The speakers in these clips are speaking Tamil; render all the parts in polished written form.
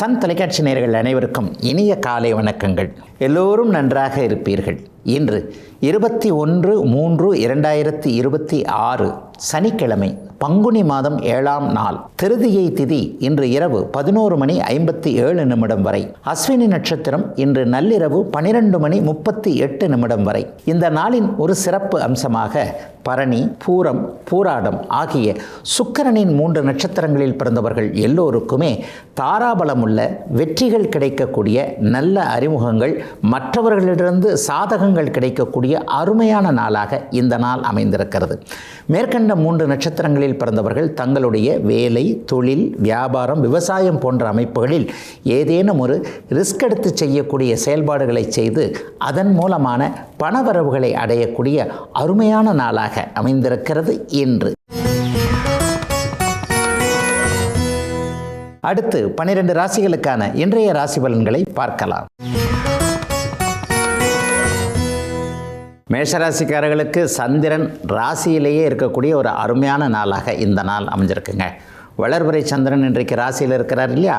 சன் தொலைக்காட்சி நேயர்கள் அனைவருக்கும் இனிய காலை வணக்கங்கள். எல்லோரும் நன்றாக இருப்பீர்கள். இன்று 21/3/2026 சனிக்கிழமை, பங்குனி மாதம் 7ஆம் நாள், திருதியை திதி இன்று இரவு 11:57 வரை, அஸ்வினி நட்சத்திரம் இன்று நள்ளிரவு 12:38 வரை. இந்த நாளின் ஒரு சிறப்பு அம்சமாக பரணி, பூரம், பூராடம் ஆகிய சுக்கிரனின் 3 நட்சத்திரங்களில் பிறந்தவர்கள் எல்லோருக்குமே தாராபலமுள்ள வெற்றிகள் கிடைக்கக்கூடிய, நல்ல அறிமுகங்கள், மற்றவர்களிடமிருந்து சாதகங்கள் கிடைக்கக்கூடிய அருமையான நாளாக இந்த நாள் அமைந்திருக்கிறது. மேற்கண்ட 3 நட்சத்திரங்களில் பிறந்தவர்கள் தங்களுடைய வேலை, தொழில், வியாபாரம், விவசாயம் போன்ற அமைப்புகளில் ஏதேனும் ஒரு ரிஸ்க் எடுத்து செய்யக்கூடிய செயல்பாடுகளை செய்து அதன் மூலமான பணவரவுகளை அடையக்கூடிய அருமையான நாளாக அமைந்திருக்கிறது இன்று. அடுத்து 12 ராசிகளுக்கான இன்றைய ராசி பலன்களை பார்க்கலாம். மேஷராசிக்காரர்களுக்கு சந்திரன் ராசியிலேயே இருக்கக்கூடிய ஒரு அருமையான நாளாக இந்த நாள் அமைஞ்சிருக்குங்க. வளர்பிறை சந்திரன் இன்றைக்கு ராசியில் இருக்கிறார் இல்லையா?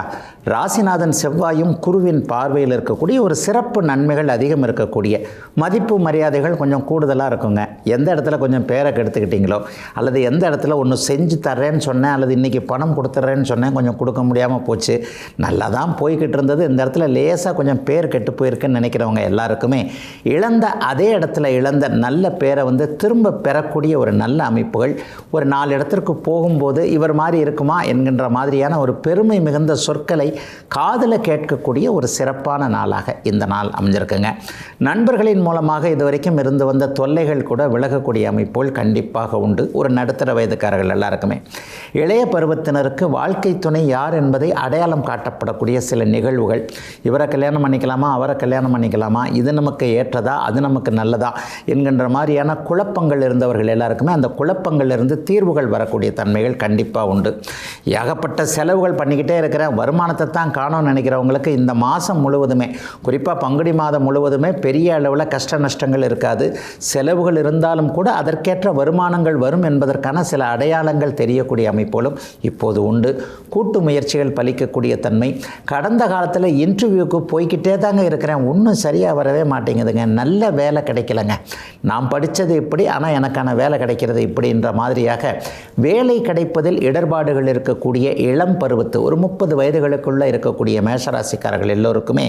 ராசிநாதன் செவ்வாயும் குருவின் பார்வையில் இருக்கக்கூடிய ஒரு சிறப்பு நன்மைகள் அதிகம் இருக்கக்கூடிய, மதிப்பு மரியாதைகள் கொஞ்சம் கூடுதலாக இருக்குங்க. எந்த இடத்துல கொஞ்சம் பேரை கெடுத்துக்கிட்டீங்களோ, அல்லது எந்த இடத்துல ஒன்று செஞ்சு தர்றேன்னு சொன்னேன், அல்லது இன்றைக்கி பணம் கொடுத்துட்றேன்னு சொன்னேன், கொஞ்சம் கொடுக்க முடியாமல் போச்சு, நல்லா தான் போய்கிட்டு இருந்தது, இந்த இடத்துல லேசாக கொஞ்சம் பேர் கெட்டு போயிருக்குன்னு நினைக்கிறவங்க எல்லாருக்குமே இழந்த அதே இடத்துல இழந்த நல்ல பேரை திரும்ப பெறக்கூடிய ஒரு நல்ல அமைப்புகள், ஒரு 4 இடத்திற்கு போகும்போது இவர் மாதிரி இருக்குமா என்கின்ற மாதிரியான ஒரு பெருமை மிகுந்த சொற்களை காதில் கேட்கக்கூடிய ஒரு சிறப்பான நாளாக இந்த நாள் அமைஞ்சிருக்குங்க. நண்பர்களின் மூலமாக இதுவரைக்கும் இருந்து வந்த தொல்லைகள் கூட விலகக்கூடிய அமைப்புகள் கண்டிப்பாக உண்டு. ஒரு நடுத்தர வயதுக்காரர்கள் எல்லாருக்குமே இளைய பருவத்தினருக்கு வாழ்க்கை துணை யார் என்பதை அடையாளம் காட்டப்படக்கூடிய சில நிகழ்வுகள், இவரை கல்யாணம் பண்ணிக்கலாமா, அவரை கல்யாணம் பண்ணிக்கலாமா, இது நமக்கு ஏற்றதா, அது நமக்கு நல்லதா என்கின்ற மாதிரியான குழப்பங்கள் இருந்தவர்கள் எல்லாருக்குமே அந்த குழப்பங்களிலிருந்து தீர்வுகள் வரக்கூடிய தன்மைகள் கண்டிப்பாக உண்டு. ஏகப்பட்ட செலவுகள் பண்ணிக்கிட்டே இருக்கிறேன், வருமானத்தை தான் காணோன்னு நினைக்கிறவங்களுக்கு இந்த மாதம் முழுவதுமே, குறிப்பாக பங்குனி மாதம் முழுவதுமே பெரிய அளவில் கஷ்ட நஷ்டங்கள் இருக்காது. செலவுகள் இருந்தாலும் கூட அதற்கேற்ற வருமானங்கள் வரும் என்பதற்கான சில அடையாளங்கள் தெரியக்கூடிய அமைப்புகளும் இப்போது உண்டு. கூட்டு முயற்சிகள் பலிக்கக்கூடிய தன்மை. கடந்த காலத்தில் இன்டர்வியூக்கு போய்கிட்டே தாங்க இருக்கிறேன், ஒன்றும் சரியாக வரவே மாட்டேங்குதுங்க, நல்ல வேலை கிடைக்கலங்க, நான் படித்தது இப்படி ஆனால் எனக்கான வேலை கிடைக்கிறது இப்படின்ற மாதிரியாக வேலை கிடைப்பதில் இடர்பாடுகள் இருக்கக்கூடிய இளம் பருவத்து ஒரு 30 வயதுகளுக்குள்ளே இருக்கக்கூடிய மேஷராசிக்காரர்கள் எல்லோருக்குமே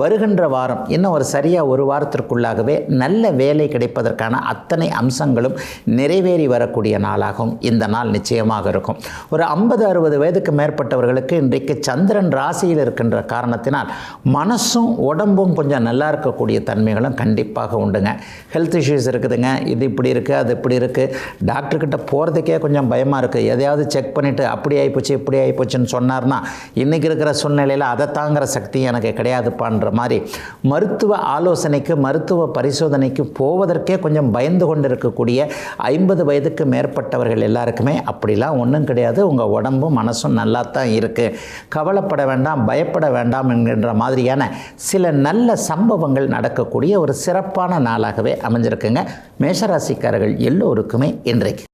வருகின்ற வாரம் இன்னும் ஒரு சரியாக ஒரு வாரத்திற்குள்ளாகவே நல்ல வேலை கிடைப்பதற்கான அத்தனை அம்சங்களும் நிறைவேறி வரக்கூடிய நாளாகவும் இந்த நாள் நிச்சயமாக இருக்கும். ஒரு 50-60 வயதுக்கு மேற்பட்டவர்களுக்கு இன்றைக்கு சந்திரன் ராசியில் இருக்கின்ற காரணத்தினால் மனசும் உடம்பும் கொஞ்சம் நல்லா இருக்கக்கூடிய தன்மைகளும் கண்டிப்பாக உண்டுங்க. ஹெல்த் இஷ்யூஸ் இருக்குதுங்க, இது இப்படி இருக்குது, அது இப்படி இருக்குது, டாக்டர்கிட்ட போகிறதுக்கே கொஞ்சம் பயமாக இருக்குது, எதையாவது செக் பண்ணிவிட்டு அப்படி ஆகிப்போச்சு இப்படி ஆகிப்போச்சுன்னு சொன்னார்னா இன்றைக்கி இருக்கிற சூழ்நிலையில் அதை தாங்கிற சக்தி எனக்கு கிடையாதுப்பான்ற மாதிரி மருத்துவ ஆலோசனைக்கு, மருத்துவ பரிசோதனைக்கு போவதற்கே கொஞ்சம் பயந்து கொண்டு இருக்கக்கூடிய 50 வயதுக்கு மேற்பட்டவர்கள் எல்லாருக்குமே அப்படிலாம் ஒன்றும் கிடையாது, உங்கள் உடம்பும் மனசும் நல்லா தான் இருக்குது, கவலைப்பட வேண்டாம், பயப்பட வேண்டாம் என்கின்ற மாதிரியான சில நல்ல சம்பவங்கள் நடக்கக்கூடிய ஒரு சிறப்பான நாளாகவே அமைஞ்சிருக்குங்க மேஷராசிக்காரர்கள் எல்லோருக்குமே இன்றைக்கு.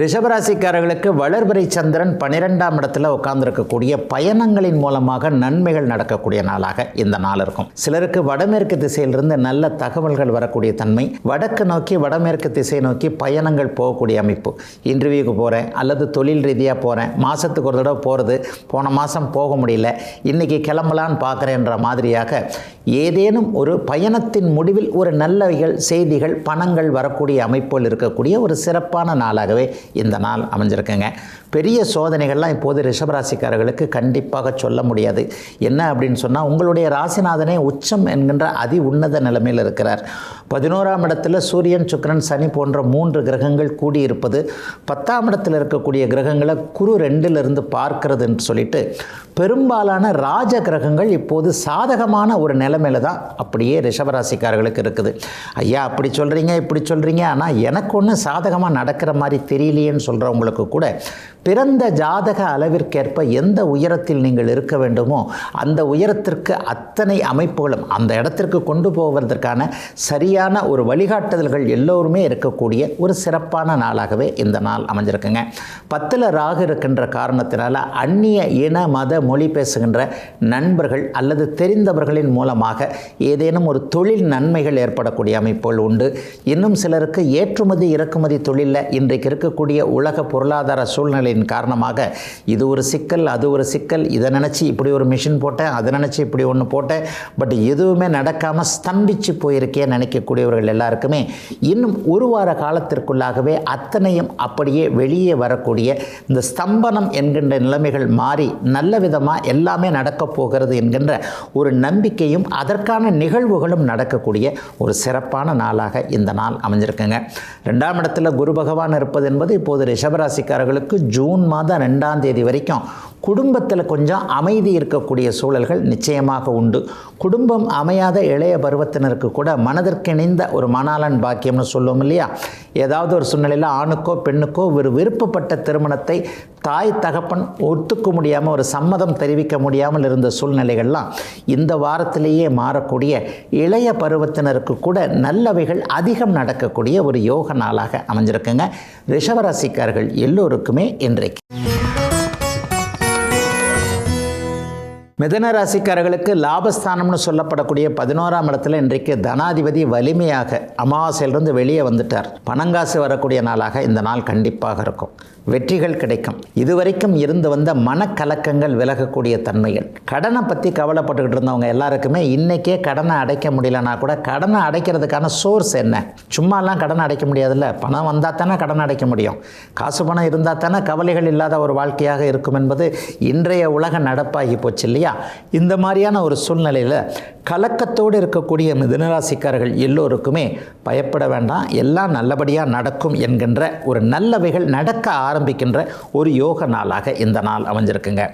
ரிஷபராசிக்காரர்களுக்கு வளர்பிறை சந்திரன் 12ஆம் இடத்துல உட்கார்ந்துருக்கக்கூடிய பயணங்களின் மூலமாக நன்மைகள் நடக்கக்கூடிய நாளாக இந்த நாள் இருக்கும். சிலருக்கு வடமேற்கு திசையிலிருந்து நல்ல தகவல்கள் வரக்கூடிய தன்மை, வடக்கு நோக்கி வடமேற்கு திசை நோக்கி பயணங்கள் போகக்கூடிய அமைப்பு. இன்டர்வியூக்கு போகிறேன் அல்லது தொழில் ரீதியாக போகிறேன், மாதத்துக்கு ஒரு தடவை போகிறது, போன மாதம் போக முடியல, இன்றைக்கி கிளம்பலான்னு பார்க்குறேன்ற மாதிரியாக ஏதேனும் ஒரு பயணத்தின் முடிவில் ஒரு நல்ல செய்திகள், பணங்கள் வரக்கூடிய அமைப்புகள் இருக்கக்கூடிய ஒரு சிறப்பான நாளாகவே இந்த நாள் அமைஞ்சிருக்குங்க. பெரிய சோதனைகள்லாம் இப்போது ரிஷபராசிக்காரர்களுக்கு கண்டிப்பாக சொல்ல முடியாது. என்ன அப்படின்னு சொன்னால், உங்களுடைய ராசிநாதனே உச்சம் என்கின்ற அதி உன்னத நிலைமையில் இருக்கிறார். 11ஆம் இடத்துல சூரியன், சுக்கிரன், சனி போன்ற 3 கிரகங்கள் கூடியிருப்பது, 10ஆம் இடத்தில் இருக்கக்கூடிய கிரகங்களை குரு 2லிருந்து பார்க்கிறதுன்னு சொல்லிட்டு பெரும்பாலான ராஜ கிரகங்கள் இப்போது சாதகமான ஒரு நிலைமையில தான் அப்படியே ரிஷபராசிக்காரர்களுக்கு இருக்குது. ஐயா அப்படி சொல்கிறீங்க இப்படி சொல்கிறீங்க, ஆனால் எனக்கு ஒன்றும் சாதகமாக நடக்கிற மாதிரி தெரியலையேன்னு சொல்கிறவங்களுக்கு கூட பிறந்த ஜாதக அளவிற்கேற்ப எந்த உயரத்தில் நீங்கள் இருக்க வேண்டுமோ அந்த உயரத்திற்கு அத்தனை அமைப்புகளும் அந்த இடத்திற்கு கொண்டு போவதற்கான சரியான ஒரு வழிகாட்டுதல்கள் எல்லோருமே இருக்கக்கூடிய ஒரு சிறப்பான நாளாகவே இந்த நாள் அமைஞ்சிருக்குங்க. 10ல் ராகு இருக்கின்ற காரணத்தினால அந்நிய இன மத மொழி பேசுகின்ற நண்பர்கள் அல்லது தெரிந்தவர்களின் மூலமாக ஏதேனும் ஒரு தொழில் நன்மைகள் ஏற்படக்கூடிய அமைப்புகள் உண்டு. இன்னும் சிலருக்கு ஏற்றுமதி இறக்குமதி தொழிலில் இன்றைக்கு இருக்கக்கூடிய உலக பொருளாதார சூழ்நிலையின் காரணமாக இது ஒரு சிக்கல், அது ஒரு சிக்கல், இதை நினச்சி இப்படி ஒரு மிஷின் போட்டேன், அதை நினச்சி இப்படி ஒன்று போட்டேன், பட் எதுவுமே நடக்காமல் ஸ்தம்பிச்சு போயிருக்கே நினைக்கக்கூடியவர்கள் எல்லாருக்குமே இன்னும் ஒரு வார காலத்திற்குள்ளாகவே அத்தனையும் அப்படியே வெளியே வரக்கூடிய இந்த ஸ்தம்பனம் என்கின்ற நிலைமைகள் மாறி நல்ல விதமாக எல்லாமே நடக்கப் போகிறது என்கின்ற ஒரு நம்பிக்கையும் அதற்கான நிகழ்வுகளும் நடக்கக்கூடிய ஒரு சிறப்பான நாளாக இந்த நாள் அமைஞ்சிருக்குங்க. 2ஆம் இடத்துல குரு பகவான் இருப்பது என்பது இப்போது ரிஷபராசிக்காரர்களுக்கு ஜூன் மாதம் 2ஆம் தேதி வரைக்கும் குடும்பத்தில் கொஞ்சம் அமைதி இருக்கக்கூடிய சூழல்கள் நிச்சயமாக உண்டு. குடும்பம் அமையாத இளைய பருவத்தினருக்கு கூட மனதிற்கிணைந்த ஒரு மணாளன் பாக்கியம்னு சொல்லுவோம் இல்லையா, ஏதாவது ஒரு சூழ்நிலையில் ஆணுக்கோ பெண்ணுக்கோ ஒரு விருப்பப்பட்ட திருமணத்தை தாய் தகப்பன் ஒத்துக்க முடியாமல் ஒரு சம்மதம் தெரிவிக்க முடியாமல் இருந்த சூழ்நிலைகள்லாம் இந்த வாரத்திலேயே மாறக்கூடிய இளைய பருவத்தினருக்கு கூட நல்லவைகள் அதிகம் நடக்கக்கூடிய ஒரு யோக நாளாக அமைஞ்சிருக்குங்க. ரிஷபராசிக்காரர்கள் எல்லோருக்குமே இன்றைக்கு. மிதுன ராசிக்காரர்களுக்கு லாபஸ்தானம்னு சொல்லப்படக்கூடிய 11ஆம் இடத்துல இன்றைக்கு தனாதிபதி வலிமையாக அமாவாசையிலிருந்து வெளியே வந்துட்டார். பணங்காசு வரக்கூடிய நாளாக இந்த நாள் கண்டிப்பாக இருக்கும். வெற்றிகள் கிடைக்கும். இதுவரைக்கும் இருந்து வந்த மனக்கலக்கங்கள் விலகக்கூடிய தன்மைகள். கடனை பற்றி கவலைப்பட்டுக்கிட்டு இருந்தவங்க எல்லாருக்குமே இன்றைக்கே கடனை அடைக்க முடியலன்னா கூட கடனை அடைக்கிறதுக்கான சோர்ஸ் என்ன? சும்மாலாம் கடனை அடைக்க முடியாதுல்ல. பணம் வந்தால் தானே கடன் அடைக்க முடியும். காசு பணம் இருந்தால் தானே கவலைகள் இல்லாத ஒரு வாழ்க்கையாக இருக்கும் என்பது இன்றைய உலக நடப்பாகி போச்சு இல்லையா? இந்த மாதிரியான ஒரு சூழ்நிலையில் கலக்கத்தோடு இருக்கக்கூடிய மிதுனராசிக்காரர்கள் எல்லோருக்குமே பயப்பட வேண்டாம், எல்லாம் நல்லபடியாக நடக்கும் என்கின்ற ஒரு நல்லவைகள் நடக்க ஆரம்பிக்கின்ற ஒரு யோக நாளாக இந்த நாள் அமைஞ்சிருக்குங்க.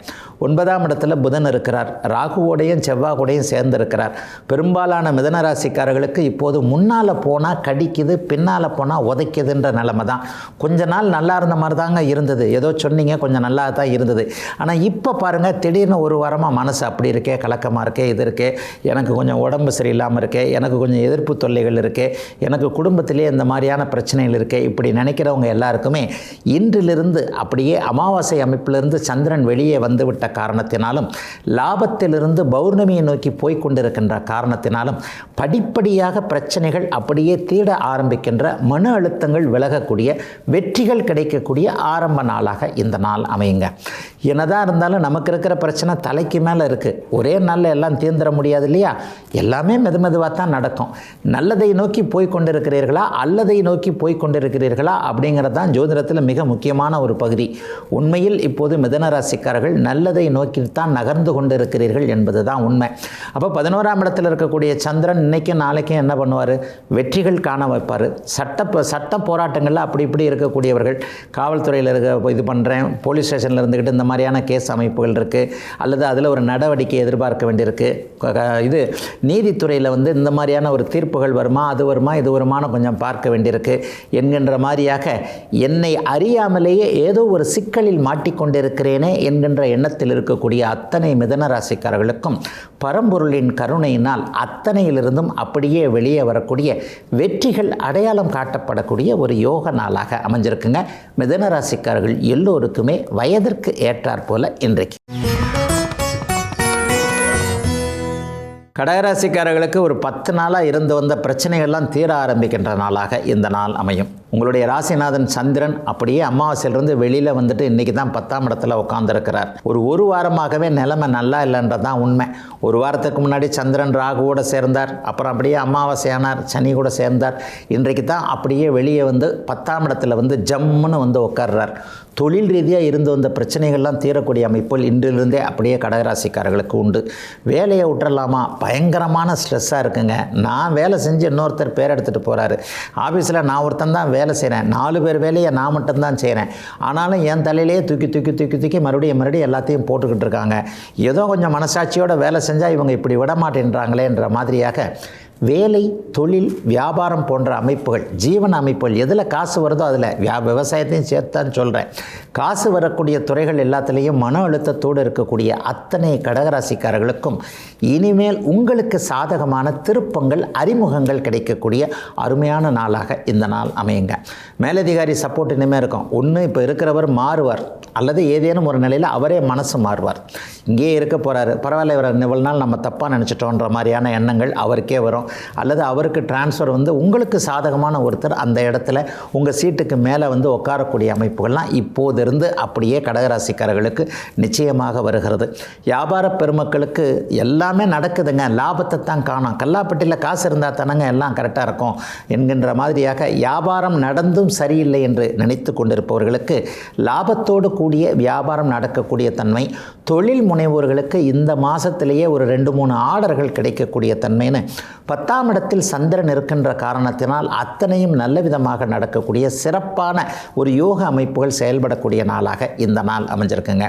9ஆம் இடத்துல புதன் இருக்கிறார். ராகுவோடையும் செவ்வாயோடையும் சேர்ந்திருக்கிறார். பெரும்பாலான மிதுனராசிக்காரர்களுக்கு இப்போது முன்னால் போனால் கடிக்குது, பின்னால் போனால் உதைக்குதுன்ற நிலைமை தான். கொஞ்ச நாள் நல்லா இருந்த மாதிரி தாங்க இருந்தது, ஏதோ சொன்னீங்க கொஞ்சம் நல்லா தான் இருந்தது. ஆனால் இப்போ பாருங்கள், திடீர்னு ஒரு வாரமாக மனசு அப்படி இருக்கே, கலக்கமாக இருக்கே, இது இருக்கே, எனக்கு கொஞ்சம் உடம்பு சரியில்லாமல் இருக்கே, எனக்கு கொஞ்சம் எதிர்ப்பு தொல்லைகள் இருக்கே, எனக்கு குடும்பத்திலே இந்த மாதிரியான பிரச்சனைகள் இருக்கே, இப்படி நினைக்கிறவங்க எல்லாருக்குமே இன்றிலிருந்து அப்படியே அமாவாசை அமைப்பிலிருந்து சந்திரன் வெளியே வந்துவிட்ட காரணத்தினாலும் லாபத்திலிருந்து பௌர்ணமியை நோக்கி போய்கொண்டிருக்கின்ற காரணத்தினாலும் படிப்படியாக பிரச்சனைகள் அப்படியே தீட ஆரம்பிக்கின்ற, மன அழுத்தங்கள் விலகக்கூடிய, வெற்றிகள் கிடைக்கக்கூடிய ஆரம்ப நாளாக இந்த நாள் அமையுங்க. என்னதான் இருந்தாலும் நமக்கு இருக்கிற பிரச்சனை தலைக்கு மேலே இருக்குது. ஒரே நாளில் எல்லாம் தீர்ந்துட முடியாது இல்லையா? எல்லாமே மெதுவாக தான் நடக்கும். நல்லதை நோக்கி போய்கொண்டிருக்கிறீர்களா அல்லதை நோக்கி போய்கொண்டிருக்கிறீர்களா அப்படிங்கிறது தான் ஜோதிடத்தில் மிக முக்கியமான ஒரு பகுதி. உண்மையில் இப்போது மிதுனராசிக்காரர்கள் நல்லதை நோக்கித்தான் நகர்ந்து கொண்டிருக்கிறீர்கள் என்பது தான் உண்மை. அப்போ 11ஆம் இடத்தில் இருக்கக்கூடிய சந்திரன் இன்னைக்கும் நாளைக்கும் என்ன பண்ணுவார்? வெற்றிகள் காண வைப்பார். சட்ட போராட்டங்களில் அப்படி இப்படி இருக்கக்கூடியவர்கள், காவல்துறையில் இது பண்ணுறேன், போலீஸ் ஸ்டேஷனில் இருந்துக்கிட்டு இந்த மாதிரியான கேஸ் அமைப்புகள் இருக்குது, அல்லது அதில் ஒரு நடவடிக்கை எதிர்பார்க்க வேண்டியிருக்கு, இது நீதித்துறையில் இந்த மாதிரியான ஒரு தீர்ப்புகள் வருமா, அது வருமா, இது வருமானு கொஞ்சம் பார்க்க வேண்டியிருக்கு என்கின்ற மாதிரியாக என்னை அறியாமலேயே ஏதோ ஒரு சிக்கலில் மாட்டிக்கொண்டிருக்கிறேனே என்கின்ற எண்ணத்தில் இருக்கக்கூடிய அத்தனை மிதுனராசிக்காரர்களுக்கும் பரம்பொருளின் கருணையினால் அத்தனையிலிருந்தும் அப்படியே வெளியே வரக்கூடிய வெற்றிகள் அடையாளம் காட்டப்படக்கூடிய ஒரு யோக நாளாக அமைஞ்சிருக்குங்க. மிதுனராசிக்காரர்கள் எல்லோருக்குமே வயதிற்கு ஏற்றாற்போல இன்றைக்கு. கடகராசிக்காரர்களுக்கு ஒரு 10 நாளாக இருந்து வந்த பிரச்சனைகள்லாம் தீர ஆரம்பிக்கின்ற நாளாக இந்த நாள் அமையும். உங்களுடைய ராசிநாதன் சந்திரன் அப்படியே அமாவாசையிலிருந்து வெளியில் வந்துட்டு இன்றைக்கி தான் 10ஆம் இடத்துல உட்காந்துருக்கிறார். ஒரு வாரமாகவே நிலைமை நல்லா இல்லைன்றது தான் உண்மை. ஒரு வாரத்துக்கு முன்னாடி சந்திரன் ராகுவோடு சேர்ந்தார், அப்புறம் அப்படியே அமாவாசையானார், சனி கூட சேர்ந்தார். இன்றைக்கு தான் அப்படியே வெளியே 10ஆம் இடத்துல ஜம்முன்னு உட்கார்றார். தொழில் ரீதியாக இருந்து வந்த பிரச்சனைகள்லாம் தீரக்கூடிய அமைப்புகள் இன்றிலிருந்தே அப்படியே கடகராசிக்காரர்களுக்கு உண்டு. வேலையை விட்டுறலாமா? பயங்கரமான ஸ்ட்ரெஸ்ஸாக இருக்குங்க. நான் வேலை செஞ்சு இன்னொருத்தர் பேர் எடுத்துகிட்டு போகிறாரு. ஆஃபீஸில் நான் ஒருத்தன் தான் வேலை செய்கிறேன், 4 பேர் வேலையை நான் மட்டும்தான் செய்கிறேன். ஆனாலும் என் தலையிலேயே தூக்கி மறுபடியும் எல்லாத்தையும் போட்டுக்கிட்டு இருக்காங்க. ஏதோ கொஞ்சம் மனசாட்சியோட வேலை செஞ்சால் இவங்க இப்படி விட மாட்டேன்றாங்களேன்ற மாதிரியாக வேலை, தொழில், வியாபாரம் போன்ற அமைப்புகள், ஜீவன அமைப்புகள், எதில் காசு வருதோ அதில் விவசாயத்தையும் சேர்த்தான்னு சொல்கிறேன். காசு வரக்கூடிய துறைகள் எல்லாத்துலேயும் மன அழுத்தத்தோடு இருக்கக்கூடிய அத்தனை கடகராசிக்காரர்களுக்கும் இனிமேல் உங்களுக்கு சாதகமான திருப்பங்கள், அறிமுகங்கள் கிடைக்கக்கூடிய அருமையான நாளாக இந்த நாள் அமையுங்க. மேலதிகாரி சப்போர்ட் இனிமேல் இருக்கும். ஒன்று இப்போ இருக்கிறவர் மாறுவார், அல்லது ஏதேனும் ஒரு நிலையில் அவரே மனசு மாறுவார். இங்கேயே இருக்க போகிறாரு, பரவாயில்ல இவரை இவ்வளவு நாள் நம்ம தப்பாக நினச்சிட்டோன்ற மாதிரியான எண்ணங்கள் அவருக்கே வரும். அல்லது அவருக்கு டிரான்ஸ்ஃபர் உங்களுக்கு சாதகமான ஒருத்தர் அந்த இடத்துல உங்கள் சீட்டுக்கு மேலே உட்காரக்கூடிய அமைப்புகள்லாம் இப்போதிருந்து அப்படியே கடகராசிக்காரர்களுக்கு நிச்சயமாக வருகிறது. வியாபார பெருமக்களுக்கு எல்லாமே நடக்குதுங்க, லாபத்தை தான் காணும். கல்லாப்பட்டியில் காசு இருந்தால் தானங்க எல்லாம் கரெக்டாக இருக்கும் என்கின்ற மாதிரியாக வியாபாரம் நடந்தும் சரியில்லை என்று நினைத்து கொண்டிருப்பவர்களுக்கு லாபத்தோடு கூடிய வியாபாரம் நடக்கக்கூடிய தன்மை, தொழில் முனைவோர்களுக்கு இந்த மாதத்திலேயே ஒரு 2-3 ஆர்டர்கள் கிடைக்கக்கூடிய தன்மைன்னு 10ஆம் இடத்தில் சந்திரன் இருக்கின்ற காரணத்தினால் அத்தனையும் நல்ல விதமாக நடக்கக்கூடிய சிறப்பான ஒரு யோக அமைப்புகள் செயல்படக்கூடிய நாளாக இந்த நாள் அமைஞ்சிருக்குங்க.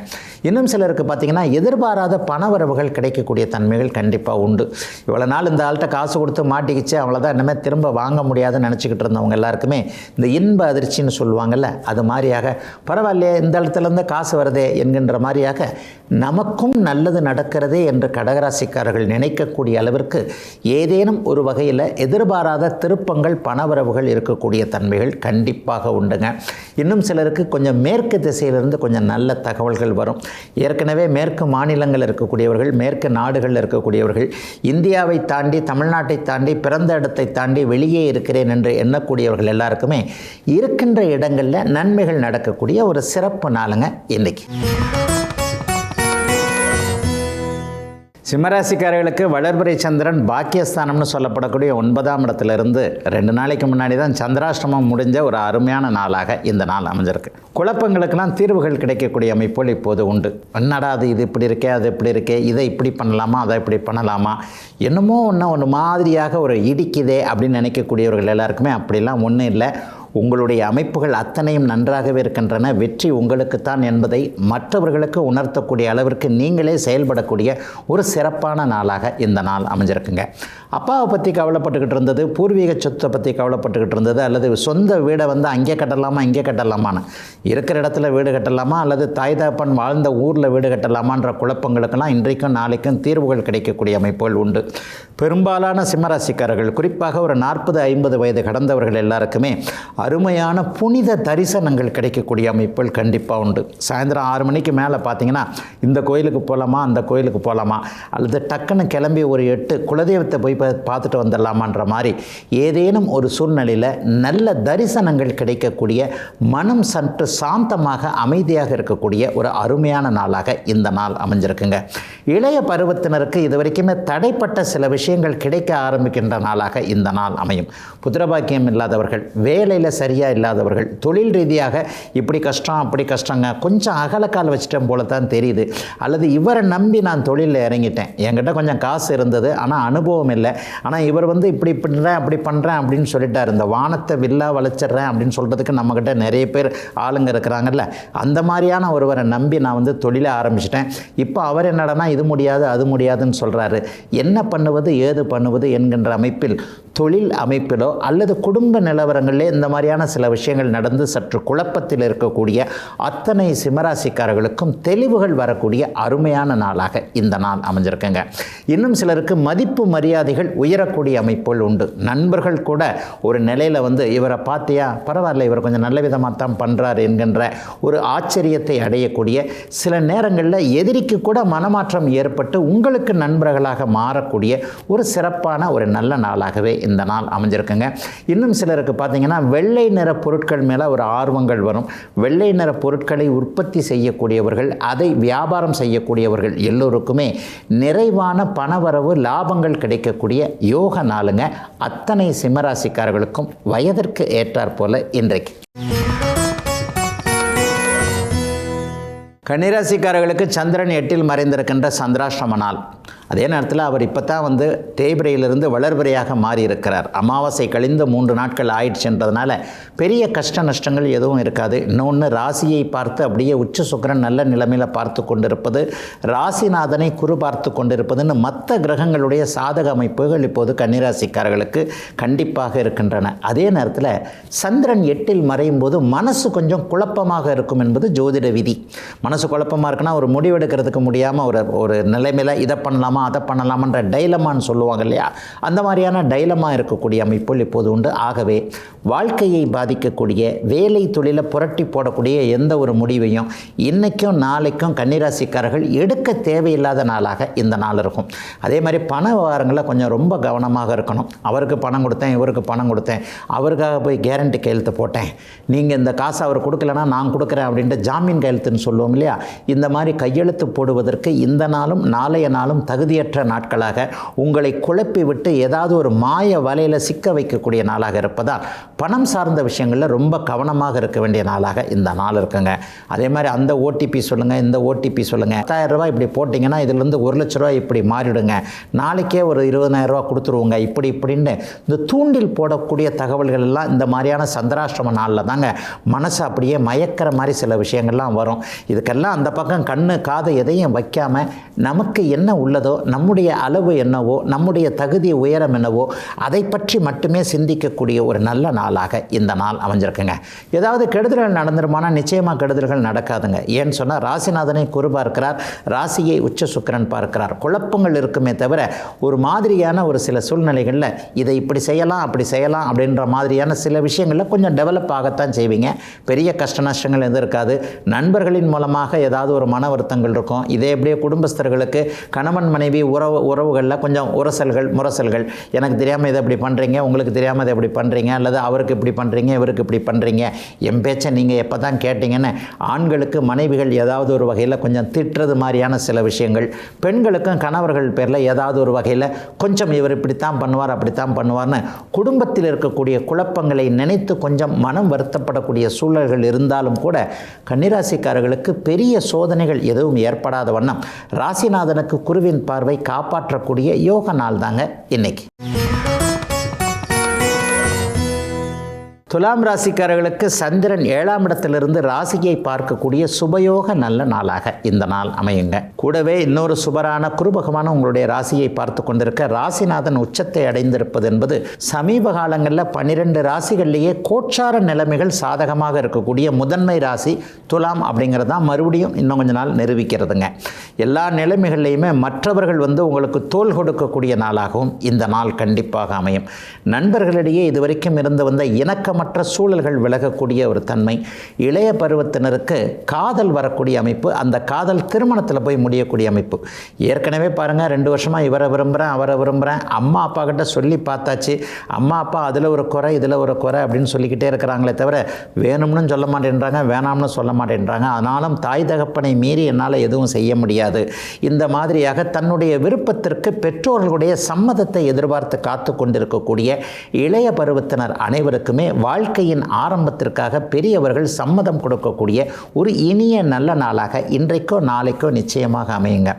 இன்னும் சிலருக்கு பார்த்திங்கன்னா எதிர்பாராத பணவரவுகள் கிடைக்கக்கூடிய தன்மைகள் கண்டிப்பாக உண்டு. இவ்வளோ நாள் இந்த ஆள்கிட்ட காசு கொடுத்து மாட்டிக்கிச்சு, அவ்வளோதான், இனிமேல் திரும்ப வாங்க முடியாதுன்னு நினச்சிக்கிட்டு இருந்தவங்க எல்லாருக்குமே இந்த இன்ப அதிர்ச்சின்னு சொல்லுவாங்கள்ல, அது மாதிரியாக பரவாயில்லையே இந்த இடத்துலேருந்து காசு வருதே என்கின்ற மாதிரியாக நமக்கும் நல்லது நடக்கிறதே என்று கடகராசிக்காரர்கள் நினைக்கக்கூடிய அளவிற்கு ஏதேனும் ஒரு வகையில் எதிர்பாராத திருப்பங்கள், பணவரவுகள் இருக்கக்கூடிய தன்மைகள் கண்டிப்பாக உண்டுங்க. இன்னும் சிலருக்கு கொஞ்சம் மேற்கு திசையிலிருந்து கொஞ்சம் நல்ல தகவல்கள் வரும். ஏற்கனவே மேற்கு மாநிலங்கள் இருக்கக்கூடியவர்கள், மேற்கு நாடுகளில் இருக்கக்கூடியவர்கள், இந்தியாவை தாண்டி, தமிழ்நாட்டை தாண்டி, பிறந்த இடத்தை தாண்டி வெளியே இருக்கிறேன் என்று எண்ணக்கூடியவர்கள் எல்லாருக்குமே இருக்கின்ற இடங்களில் நன்மைகள் நடக்கக்கூடிய ஒரு சிறப்பு நாளுங்க இன்றைக்கி. சிம்மராசிக்காரர்களுக்கு வளர்பிறை சந்திரன் பாக்கியஸ்தானம்னு சொல்லப்படக்கூடிய 9ஆம் இடத்துலேருந்து 2 நாளைக்கு முன்னாடி தான் சந்திராஷ்டமம் முடிஞ்ச ஒரு அருமையான நாளாக இந்த நாள் அமைஞ்சிருக்கு. குழப்பங்களுக்கெல்லாம் தீர்வுகள் கிடைக்கக்கூடிய அமைப்புகள் இப்போது உண்டு. என்னடா அது, இது இப்படி இருக்கே, அது இப்படி இருக்கே, இதை இப்படி பண்ணலாமா, அதை இப்படி பண்ணலாமா, என்னமோ ஒன்று மாதிரியாக ஒரு இடிக்குதே அப்படின்னு நினைக்கக்கூடியவர்கள் எல்லாருக்குமே அப்படிலாம் ஒன்றும் இல்லை. உங்களுடைய அமைப்புகள் அத்தனையும் நன்றாகவே இருக்கின்றன. வெற்றி உங்களுக்குத்தான் என்பதை மற்றவர்களுக்கு உணர்த்தக்கூடிய அளவிற்கு நீங்களே செயல்படக்கூடிய ஒரு சிறப்பான நாளாக இந்த நாள் அமைஞ்சிருக்குங்க. அப்பாவை பற்றி கவலைப்பட்டுக்கிட்டு இருந்தது, பூர்வீக சொத்தை பற்றி கவலைப்பட்டுக்கிட்டு இருந்தது, அல்லது சொந்த வீடை அங்கே கட்டலாமா இங்கே கட்டலாமான்னு, இருக்கிற இடத்துல வீடு கட்டலாமா அல்லது தாய் தகப்பன் வாழ்ந்த ஊரில் வீடு கட்டலாமான்ற குழப்பங்களுக்கெல்லாம் இன்றைக்கும் நாளைக்கும் தீர்வுகள் கிடைக்கக்கூடிய அமைப்புகள் உண்டு. பெரும்பாலான சிம்மராசிக்காரர்கள், குறிப்பாக ஒரு 40-50 வயது கடந்தவர்கள் எல்லாருக்குமே அருமையான புனித தரிசனங்கள் கிடைக்கக்கூடிய அமைப்புகள் கண்டிப்பாக உண்டு. சாயந்தரம் 6 மணிக்கு மேலே பார்த்தீங்கன்னா இந்த கோயிலுக்கு போகலாமா, அந்த கோயிலுக்கு போகலாமா, அல்லது டக்குன்னு கிளம்பி ஒரு 8 குலதெய்வத்தை போய் பார்த்துட்டு வந்துடலாமான்ற மாதிரி ஏதேனும் ஒரு சூழ்நிலையில் நல்ல தரிசனங்கள் கிடைக்கக்கூடிய, மனம் சற்று சாந்தமாக அமைதியாக இருக்கக்கூடிய ஒரு அருமையான நாளாக இந்த நாள் அமைஞ்சிருக்குங்க. இளைய பருவத்தினருக்கு இது வரைக்குமே தடைப்பட்ட சில விஷயங்கள் கிடைக்க ஆரம்பிக்கின்ற நாளாக இந்த நாள் அமையும். புத்திரபாக்கியம் இல்லாதவர்கள், வேலையில் சரியாக இல்லாதவர்கள், தொழில் ரீதியாக இப்படி கஷ்டம் அப்படி கஷ்டங்க, கொஞ்சம் அகலக்கால் வச்சிட்டேன் போல தான் தெரியுது, அல்லது இவரை நம்பி நான் தொழிலில் இறங்கிட்டேன், என்கிட்ட கொஞ்சம் காசு இருந்தது ஆனால் அனுபவம் இல்லை, ஆனால் இவர் இப்படி பண்ணுறேன் அப்படி பண்ணுறேன் அப்படின்னு சொல்லிட்டார், இந்த வானத்தை வில்லா வளைச்சிட்றேன் அப்படின்னு சொல்கிறதுக்கு நம்மக்கிட்ட நிறைய பேர் ஆளுங்க இருக்கிறாங்கல்ல, அந்த மாதிரியான ஒருவரை நம்பி நான் தொழிலை ஆரம்பிச்சிட்டேன். இப்போ அவர் என்னடனா இது முடியாது அது முடியாதுன்னு சொல்கிறாரு, என்ன பண்ணுவது ஏது பண்ணுவது என்கின்ற அமைப்பில், தொழில் அமைப்பிலோ அல்லது குடும்ப நிலவரங்களிலே இந்த மாதிரியான சில விஷயங்கள் நடந்து சற்று குழப்பத்தில் இருக்கக்கூடிய அத்தனை சிம்மராசிக்காரர்களுக்கும் தெளிவுகள் வரக்கூடிய அருமையான நாளாக இந்த நாள் அமைஞ்சிருக்குங்க. இன்னும் சிலருக்கு மதிப்பு மரியாதைகள் உயரக்கூடிய அமைப்புகள் உண்டு. நண்பர்கள் கூட ஒரு நிலையில் இவரை பார்த்தியா, பரவாயில்ல, இவர் கொஞ்சம் நல்ல விதமாக தான் பண்ணுறாரு என்கின்ற ஒரு ஆச்சரியத்தை அடையக்கூடிய, சில நேரங்களில் எதிரிக்கு கூட மனமாற்றம் ஏற்பட்டு உங்களுக்கு நண்பர்களாக மாறக்கூடிய ஒரு சிறப்பான ஒரு நல்ல நாளாகவே இந்த நாள் அமைஞ்சிருக்குங்க. இன்னும் சிலருக்கு பார்த்தீங்கன்னா வெள்ளை நிற பொருட்கள் மேலே ஒரு ஆர்வங்கள் வரும். வெள்ளை நிற பொருட்களை உற்பத்தி செய்யக்கூடியவர்கள், அதை வியாபாரம் செய்யக்கூடியவர்கள் எல்லோருக்குமே நிறைவான பணவரவு, லாபங்கள் கிடைக்கக்கூடிய யோக நாளுங்க. அத்தனை சிம்மராசிக்காரர்களுக்கும் வயதிற்கு ஏற்றாற் போல இன்றைக்கு. கன்னிராசிக்காரர்களுக்கு சந்திரன் 8இல் மறைந்திருக்கின்ற சந்திராஷ்டம நாள். அதே நேரத்தில் அவர் இப்போ தான் வந்து தேய்பிரையிலிருந்து வளர்பிறையாக மாறி இருக்கிறார். அமாவாசை கழிந்து 3 நாட்கள் ஆயிடுச்சுன்றதுனால பெரிய கஷ்ட நஷ்டங்கள் எதுவும் இருக்காது. இன்னொன்று, ராசியை பார்த்து அப்படியே உச்ச சுக்கிரன் நல்ல நிலைமையில் பார்த்து கொண்டிருப்பது, ராசிநாதனை குரு பார்த்து கொண்டிருப்பதுன்னு மற்ற கிரகங்களுடைய சாதக அமைப்புகள் இப்போது கன்னிராசிக்காரர்களுக்கு கண்டிப்பாக இருக்கின்றன. அதே நேரத்தில் சந்திரன் 8இல் மறையும் போது மனசு கொஞ்சம் குழப்பமாக இருக்கும் என்பது ஜோதிட விதி. மனசு குழப்பமாக இருக்குன்னா ஒரு முடிவெடுக்கிறதுக்கு முடியாமல் ஒரு நிலைமையில் இதை பண்ணலாமா அதை பண்ணலாமான்ற டைலமான்னு சொல்லுவாங்க இல்லையா, அந்த மாதிரியான டைலமா இருக்கக்கூடிய அமைப்புகள் இப்போது உண்டு. ஆகவே வாழ்க்கையை பாதிக்கக்கூடிய, வேலை தொழிலை புரட்டி போடக்கூடிய எந்த ஒரு முடிவையும் இன்றைக்கும் நாளைக்கும் கன்னிராசிக்காரர்கள் எடுக்க தேவையில்லாத நாளாக இந்த நாள் இருக்கும். அதே மாதிரி பண விவகாரங்களில் கொஞ்சம் ரொம்ப கவனமாக இருக்கணும். அவருக்கு பணம் கொடுத்தேன், இவருக்கு பணம் கொடுத்தேன், அவருக்காக போய் கேரண்டி கையெழுத்து போட்டேன், நீங்கள் இந்த காசை அவர் கொடுக்கலன்னா நான் கொடுக்குறேன் அப்படின்ட்டு ஜாமீன் கையெழுத்துன்னு சொல்லுவோம் இல்லையா, இந்த மாதிரி கையெழுத்து போடுவதற்கு இந்த நாளும் நாளைய நாளும் தகுதியற்ற நாட்களாக உங்களை குழப்பி விட்டு ஏதாவது ஒரு மாய வலையில் சிக்க வைக்கக்கூடிய நாளாக இருப்பதால் பணம் சார்ந்த விஷயங்களில் ரொம்ப கவனமாக இருக்க வேண்டிய நாளாக இந்த நாள் இருக்குங்க. அதே மாதிரி அந்த ஓடிபி சொல்லுங்கள், இந்த ஓடிபி சொல்லுங்கள், 10,000 ரூபாய் இப்படி போட்டிங்கன்னா இதிலிருந்து 1,00,000 ரூபாய் இப்படி மாறிடுங்க, நாளைக்கே ஒரு 20,000 ரூபா கொடுத்துருவோங்க, இப்படின்னு இந்த தூண்டில் போடக்கூடிய தகவல்கள் எல்லாம் இந்த மாதிரியான சந்திராஷ்டம நாளில் தாங்க மனசு அப்படியே மயக்கிற மாதிரி சில விஷயங்கள்லாம் வரும். இதுக்கெல்லாம் அந்த பக்கம் கண்ணு காது எதையும் வைக்காமல் நமக்கு என்ன உள்ளதோ, நம்முடைய அளவு என்னவோ, நம்முடைய தகுதி உயரம் என்னவோ அதை பற்றி மட்டுமே சிந்திக்கக்கூடிய ஒரு நல்ல நாளாக இந்த நாள் அமைஞ்சிருக்குங்க. ஏதாவது கெடுதல்கள் நடந்துருமானால் நிச்சயமாக கெடுதல்கள் நடக்காதுங்க. ஏன்னு சொன்னால் ராசிநாதனை குரு பார்க்கிறார், ராசியை உச்ச சுக்கிரன் பார்க்கிறார். குழப்பங்கள் இருக்குமே தவிர ஒரு மாதிரியான ஒரு சில சூழ்நிலைகளில் இதை இப்படி செய்யலாம் அப்படி செய்யலாம் அப்படின்ற மாதிரியான சில விஷயங்களில் கொஞ்சம் டெவலப் ஆகத்தான் செய்வீங்க. பெரிய கஷ்ட நஷ்டங்கள் எதுவும் இருக்காது. நண்பர்களின் மூலமாக ஏதாவது ஒரு மன வருத்தங்கள் இருக்கும். இதே எப்படியே குடும்பஸ்தர்களுக்கு கணவன் மனைவி உறவுகளில் கொஞ்சம் முரசல்கள், எனக்கு தெரியாமல் இதை இப்படி பண்ணுறீங்க, உங்களுக்கு தெரியாமல் இதை இப்படி பண்ணுறீங்க, அல்லது அவருக்கு இப்படி பண்ணுறீங்க, இவருக்கு இப்படி பண்ணுறீங்க, என் பேச்சை நீங்கள் எப்போ தான் கேட்டீங்கன்னு ஆண்களுக்கு மனைவிகள் ஏதாவது ஒரு வகையில் கொஞ்சம் திட்டுறது மாதிரியான சில விஷயங்கள், பெண்களுக்கும் கணவர்கள் பேரில் ஏதாவது ஒரு வகையில் கொஞ்சம் இவர் இப்படித்தான் பண்ணுவார் அப்படித்தான் பண்ணுவார்னு குடும்பத்தில் இருக்கக்கூடிய குழப்பங்களை நினைத்து கொஞ்சம் மனம் வருத்தப்படக்கூடிய சூழல்கள் இருந்தாலும் கூட கன்னிராசிக்காரர்களுக்கு பெரிய சோதனைகள் எதுவும் ஏற்படாத வண்ணம் ராசிநாதனுக்கு குருவின் பார்வை காப்பாற்றக்கூடிய யோக நாள் தாங்க இன்னைக்கு. துலாம் ராசிக்காரர்களுக்கு சந்திரன் 7ஆம் இடத்திலிருந்து ராசியை பார்க்கக்கூடிய சுபயோக நல்ல நாளாக இந்த நாள் அமையுங்க. கூடவே இன்னொரு சுபரான குரு பகவான் உங்களுடைய ராசியை பார்த்து கொண்டிருக்க ராசிநாதன் உச்சத்தை அடைந்திருப்பது என்பது சமீப காலங்களில் 12 ராசிகள்லேயே கோட்சார நிலைமைகள் சாதகமாக இருக்கக்கூடிய முதன்மை ராசி துலாம் அப்படிங்கிறது தான் மறுபடியும் இன்னும் கொஞ்ச நாள் நிரூபிக்கிறதுங்க. எல்லா நிலைமைகள்லையுமே மற்றவர்கள் உங்களுக்கு தோள் கொடுக்கக்கூடிய நாளாகவும் இந்த நாள் கண்டிப்பாக அமையும். நண்பர்களிடையே இதுவரைக்கும் இருந்து வந்த இணக்கமற்ற சூழல்கள் விலகக்கூடிய ஒரு தன்மை, இளைய பருவத்தினருக்கு காதல் வரக்கூடிய அமைப்பு, அந்த காதல் திருமணத்தில் போய் முடியக்கூடிய அமைப்பு. ஏற்கனவே பாருங்கள் 2 வருஷமாக இவரை விரும்புகிறேன் அவரை விரும்புகிறேன், அம்மா அப்பா கிட்ட சொல்லி பார்த்தாச்சு, அம்மா அப்பா அதில் ஒரு குறை இதில் ஒரு குறை அப்படின்னு சொல்லிக்கிட்டே இருக்கிறாங்களே தவிர வேணும்னு சொல்ல மாட்டேன்றாங்க, வேணாம்னு சொல்ல மாட்டேன்றாங்க. ஆனாலும் தாய் தகப்பனை மீறி என்னால் எதுவும் செய்ய முடியாது. இந்த மாதிரியாக தன்னுடைய விருப்பத்திற்கு பெற்றோர்களுடைய சம்மதத்தை எதிர்பார்த்து காத்து கொண்டிருக்கக்கூடிய இளைய பருவத்தினர் அனைவருக்குமே வாழ்க்கையின் ஆரம்பத்திற்காக பெரியவர்கள் சம்மதம் கொடுக்கக்கூடிய ஒரு இனிய நல்ல நாளாக இன்றைக்கோ நாளைக்கோ நிச்சயமாக அமையுங்க.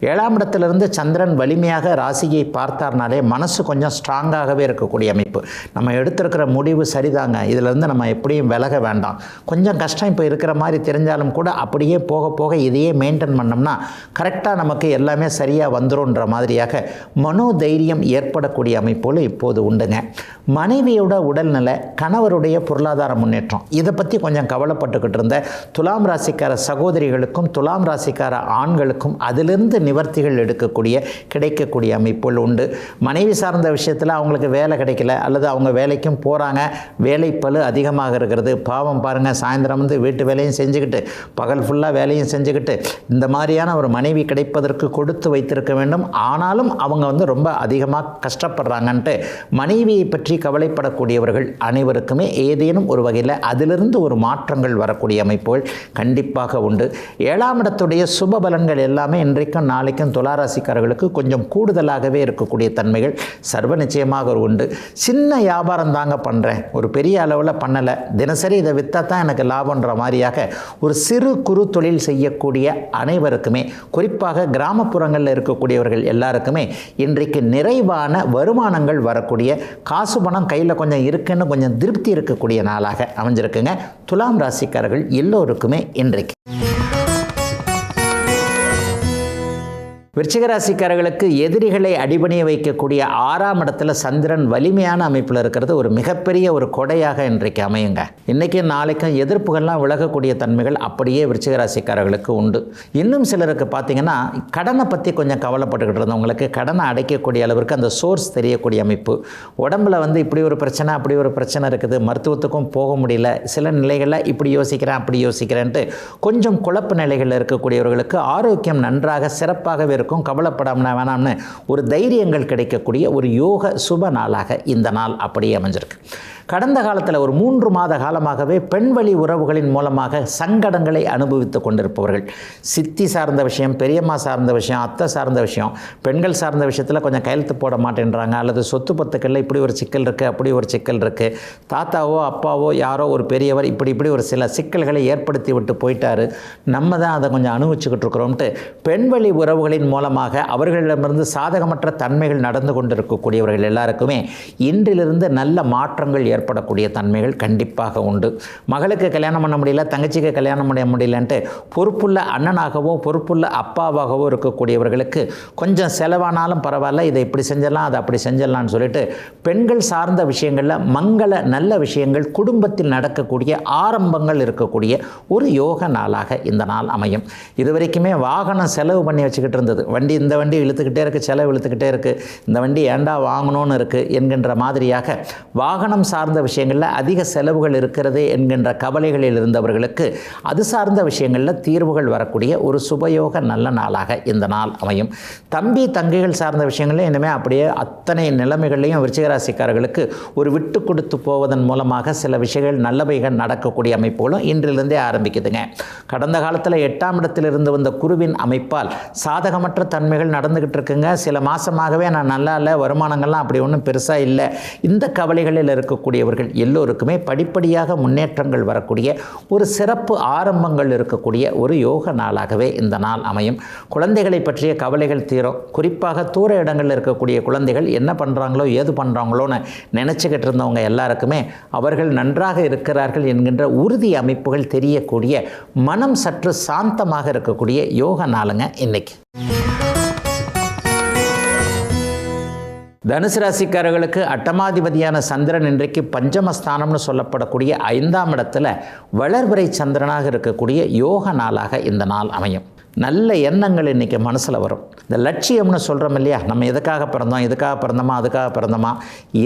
7ஆம் இடத்திலிருந்து சந்திரன் வலிமையாக ராசியை பார்த்தார்னாலே மனசு கொஞ்சம் ஸ்ட்ராங்காகவே இருக்கக்கூடிய அமைப்பு. நம்ம எடுத்திருக்கிற முடிவு சரிதாங்க, இதிலிருந்து நம்ம எப்படியும் விலக வேண்டாம், கொஞ்சம் கஷ்டம் இப்போ இருக்கிற மாதிரி தெரிஞ்சாலும் கூட அப்படியே போக போக இதையே மெயின்டைன் பண்ணோம்னா கரெக்டாக நமக்கு எல்லாமே சரியாக வந்துரும்ன்ற மாதிரியாக மனோதைரியம் ஏற்படக்கூடிய அமைப்போல் இப்போது உண்டுங்க. மனைவியோட உடல்நிலை, கணவருடைய பொருளாதார முன்னேற்றம், இதை பற்றி கொஞ்சம் கவலைப்பட்டுக்கிட்டு இருந்த துலாம் ராசிக்கார சகோதரிகளுக்கும் துலாம் ராசிக்கார ஆண்களுக்கும் அதிலிருந்து நிவர்த்திகள் எடுக்கக்கூடிய கிடைக்கக்கூடிய அமைப்புகள் உண்டு. மனைவி சார்ந்த விஷயத்தில் அவங்களுக்கு வேலை கிடைக்கல அல்லது அவங்க வேலைக்கும் போகிறாங்க, வேலை பளு அதிகமாக இருக்கிறது. பாவம் பாருங்கள், சாயந்தரம் வீட்டு வேலையும் செஞ்சுக்கிட்டு பகல் ஃபுல்லாக வேலையும் செஞ்சுக்கிட்டு இந்த மாதிரியான ஒரு மனைவி கிடைப்பதற்கு கொடுத்து வைத்திருக்க வேண்டும். ஆனாலும் அவங்க ரொம்ப அதிகமாக கஷ்டப்படுறாங்கன்ட்டு மனைவியை பற்றி கவலைப்படக்கூடியவர்கள் அனைவருக்குமே ஏதேனும் ஒரு வகையில் அதிலிருந்து ஒரு மாற்றங்கள் வரக்கூடிய அமைப்புகள் கண்டிப்பாக உண்டு. 7ஆம் இடத்துடைய சுப பலன்கள் எல்லாமே இன்றைக்கும் நாளைக்கும் துளாராசிக்காரர்களுக்கு கொஞ்சம் கூடுதலாகவே இருக்கக்கூடிய தன்மைகள் சர்வ நிச்சயமாக உண்டு. சின்ன வியாபாரம் தாங்க பண்ணுறேன், ஒரு பெரிய அளவில் பண்ணலை, தினசரி இதை விற்றா தான் எனக்கு லாபன்ற மாதிரியாக ஒரு சிறு குறு தொழில் செய்யக்கூடிய அனைவருக்குமே, குறிப்பாக கிராமப்புறங்களில் இருக்கக்கூடியவர்கள் எல்லாருக்குமே இன்றைக்கு நிறைவான வருமானங்கள் வரக்கூடிய, காசு பணம் கையில் கொஞ்சம் இருக்குன்னு கொஞ்சம் திருப்தி இருக்கக்கூடிய நாளாக அமைஞ்சிருக்குங்க துலாம் ராசிக்காரர்கள் எல்லோருக்குமே இன்றைக்கு. விருச்சிக ராசிக்காரர்களுக்கு எதிரிகளை அடிபணிய வைக்கக்கூடிய 6ஆம் இடத்துல சந்திரன் வலிமையான அமைப்பில் இருக்கிறது ஒரு மிகப்பெரிய ஒரு கொடையாக இன்றைக்கு அமையுங்க. இன்றைக்கும் நாளைக்கும் எதிர்ப்புகள்லாம் விலகக்கூடிய தன்மைகள் அப்படியே விருச்சிக ராசிக்காரர்களுக்கு உண்டு. இன்னும் சிலருக்கு பார்த்தீங்கன்னா கடனை பற்றி கொஞ்சம் கவலைப்பட்டுக்கிட்டு இருந்தவங்களுக்கு கடனை அடைக்கக்கூடிய அளவிற்கு அந்த சோர்ஸ் தெரியக்கூடிய அமைப்பு, உடம்பில் இப்படி ஒரு பிரச்சனை அப்படி ஒரு பிரச்சனை இருக்குது, மருத்துவத்துக்கும் போக முடியல, சில நிலைகளில் இப்படி யோசிக்கிறேன் அப்படி யோசிக்கிறேன்ட்டு கொஞ்சம் குழப்ப நிலைகளில் இருக்கக்கூடியவர்களுக்கு ஆரோக்கியம் நன்றாக சிறப்பாகவே இருக்கும். கவலைப்படாம வேணாம்னு ஒரு தைரியங்கள் கிடைக்கக்கூடிய ஒரு யோக சுப நாளாக இந்த நாள் அப்படியே அமைஞ்சிருக்கு. கடந்த காலத்தில் ஒரு 3 மாத காலமாகவே பெண்வழி உறவுகளின் மூலமாக சங்கடங்களை அனுபவித்து கொண்டிருப்பவர்கள், சித்தி சார்ந்த விஷயம், பெரியம்மா சார்ந்த விஷயம், அத்தை சார்ந்த விஷயம், பெண்கள் சார்ந்த விஷயத்தில் கொஞ்சம் கையெழுத்து போட மாட்டேன்றாங்க, அல்லது சொத்து பத்துக்களில் இப்படி ஒரு சிக்கல் இருக்குது அப்படி ஒரு சிக்கல் இருக்குது, தாத்தாவோ அப்பாவோ யாரோ ஒரு பெரியவர் இப்படி ஒரு சில சிக்கல்களை ஏற்படுத்தி விட்டு போயிட்டாரு, நம்ம தான் அதை கொஞ்சம் அனுபவிச்சுக்கிட்டு இருக்கிறோம்ட்டு பெண்வழி உறவுகளின் மூலமாக அவர்களிடமிருந்து சாதகமற்ற தன்மைகள் நடந்து கொண்டிருக்கக்கூடியவர்கள் எல்லாருக்குமே இன்றிலிருந்து நல்ல மாற்றங்கள் ஏற்படக்கூடிய தன்மைகள் கண்டிப்பாக உண்டு. மகளுக்கு கல்யாணம் பண்ண முடியல, தங்கச்சிக்கு கல்யாணம் பண்ண முடியலன்ட்டு பொறுப்புள்ள அண்ணனாகவோ பொறுப்புள்ள அப்பாவாகவோ இருக்கக்கூடியவர்களுக்கு கொஞ்சம் செலவானாலும் பரவாயில்ல, இதை இப்படி செஞ்சிடலாம் அதை அப்படி செஞ்சிடலான்னு சொல்லிட்டு பெண்கள் சார்ந்த விஷயங்களில் மங்கள நல்ல விஷயங்கள் குடும்பத்தில் நடக்கக்கூடிய ஆரம்பங்கள் இருக்கக்கூடிய ஒரு யோக நாளாக இந்த நாள் அமையும். இதுவரைக்குமே வாகனம் செலவு பண்ணி வச்சுக்கிட்டு இருந்தது, இந்த வண்டி இழுத்துக்கிட்டே இருக்குது, செலவு இழுத்துக்கிட்டே இருக்குது, இந்த வண்டி ஏண்டா வாங்கணும்னு இருக்குது என்கின்ற மாதிரியாக வாகனம் சார்ந்த விஷயங்களில் அதிக செலவுகள் இருக்கிறது என்கின்ற கவலைகளில் இருந்தவர்களுக்கு அது சார்ந்த விஷயங்களில் தீர்வுகள் வரக்கூடிய ஒரு சுபயோக நல்ல நாளாக இந்த நாள் அமையும். தம்பி தங்கைகள் சார்ந்த விஷயங்களில் இனிமேல் அப்படியே அத்தனை நிலைமைகளையும் விருச்சிகராசிக்காரர்களுக்கு ஒரு விட்டு கொடுத்து போவதன் மூலமாக சில விஷயங்கள் நல்லவைகள் நடக்கக்கூடிய அமைப்புகளும் இன்றிலிருந்தே ஆரம்பிக்குதுங்க. கடந்த காலத்தில் 8ஆம் இடத்தில் இருந்து வந்த குருவின் அமைப்பால் சாதகமற்ற தன்மைகள் நடந்துக்கிட்டு இருக்குங்க. சில மாதமாகவே நான் நல்லா இல்லை, வருமானங்கள்லாம் அப்படி ஒன்றும் பெருசாக இல்லை, இந்த கவலைகளில் இருக்கக்கூடியவர்கள் எல்லோருக்குமே படிப்படியாக முன்னேற்றங்கள் வரக்கூடிய ஒரு சிறப்பு ஆரம்பங்கள் இருக்கக்கூடிய ஒரு யோக நாளாகவே இந்த நாள் அமையும். குழந்தைகளை பற்றிய கவலைகள் தீரும். குறிப்பாக தூர இடங்களில் இருக்கக்கூடிய குழந்தைகள் என்ன பண்ணுறாங்களோ ஏது பண்ணுறாங்களோன்னு நினச்சிக்கிட்டு இருந்தவங்க எல்லாருக்குமே அவர்கள் நன்றாக இருக்கிறார்கள் என்கின்ற உறுதி அமைப்புகள் தெரியக்கூடிய மனம் சற்று சாந்தமாக இருக்கக்கூடிய யோக நாளுங்க இன்னைக்கு. தனுசு ராசிக்காரர்களுக்கு அட்டமாதிபதியான சந்திரன் இன்றைக்கு பஞ்சமஸ்தானம்னு சொல்லப்படக்கூடிய 5ஆம் இடத்துல வளர்பிறை சந்திரனாக இருக்கக்கூடிய யோக நாளாக இந்த நாள் அமையும். நல்ல எண்ணங்கள் இன்றைக்கி மனசில் வரும். இந்த லட்சியம்னு சொல்கிறோம் இல்லையா, நம்ம எதுக்காக பிறந்தோம், இதுக்காக பிறந்தோமா அதுக்காக பிறந்தோமா,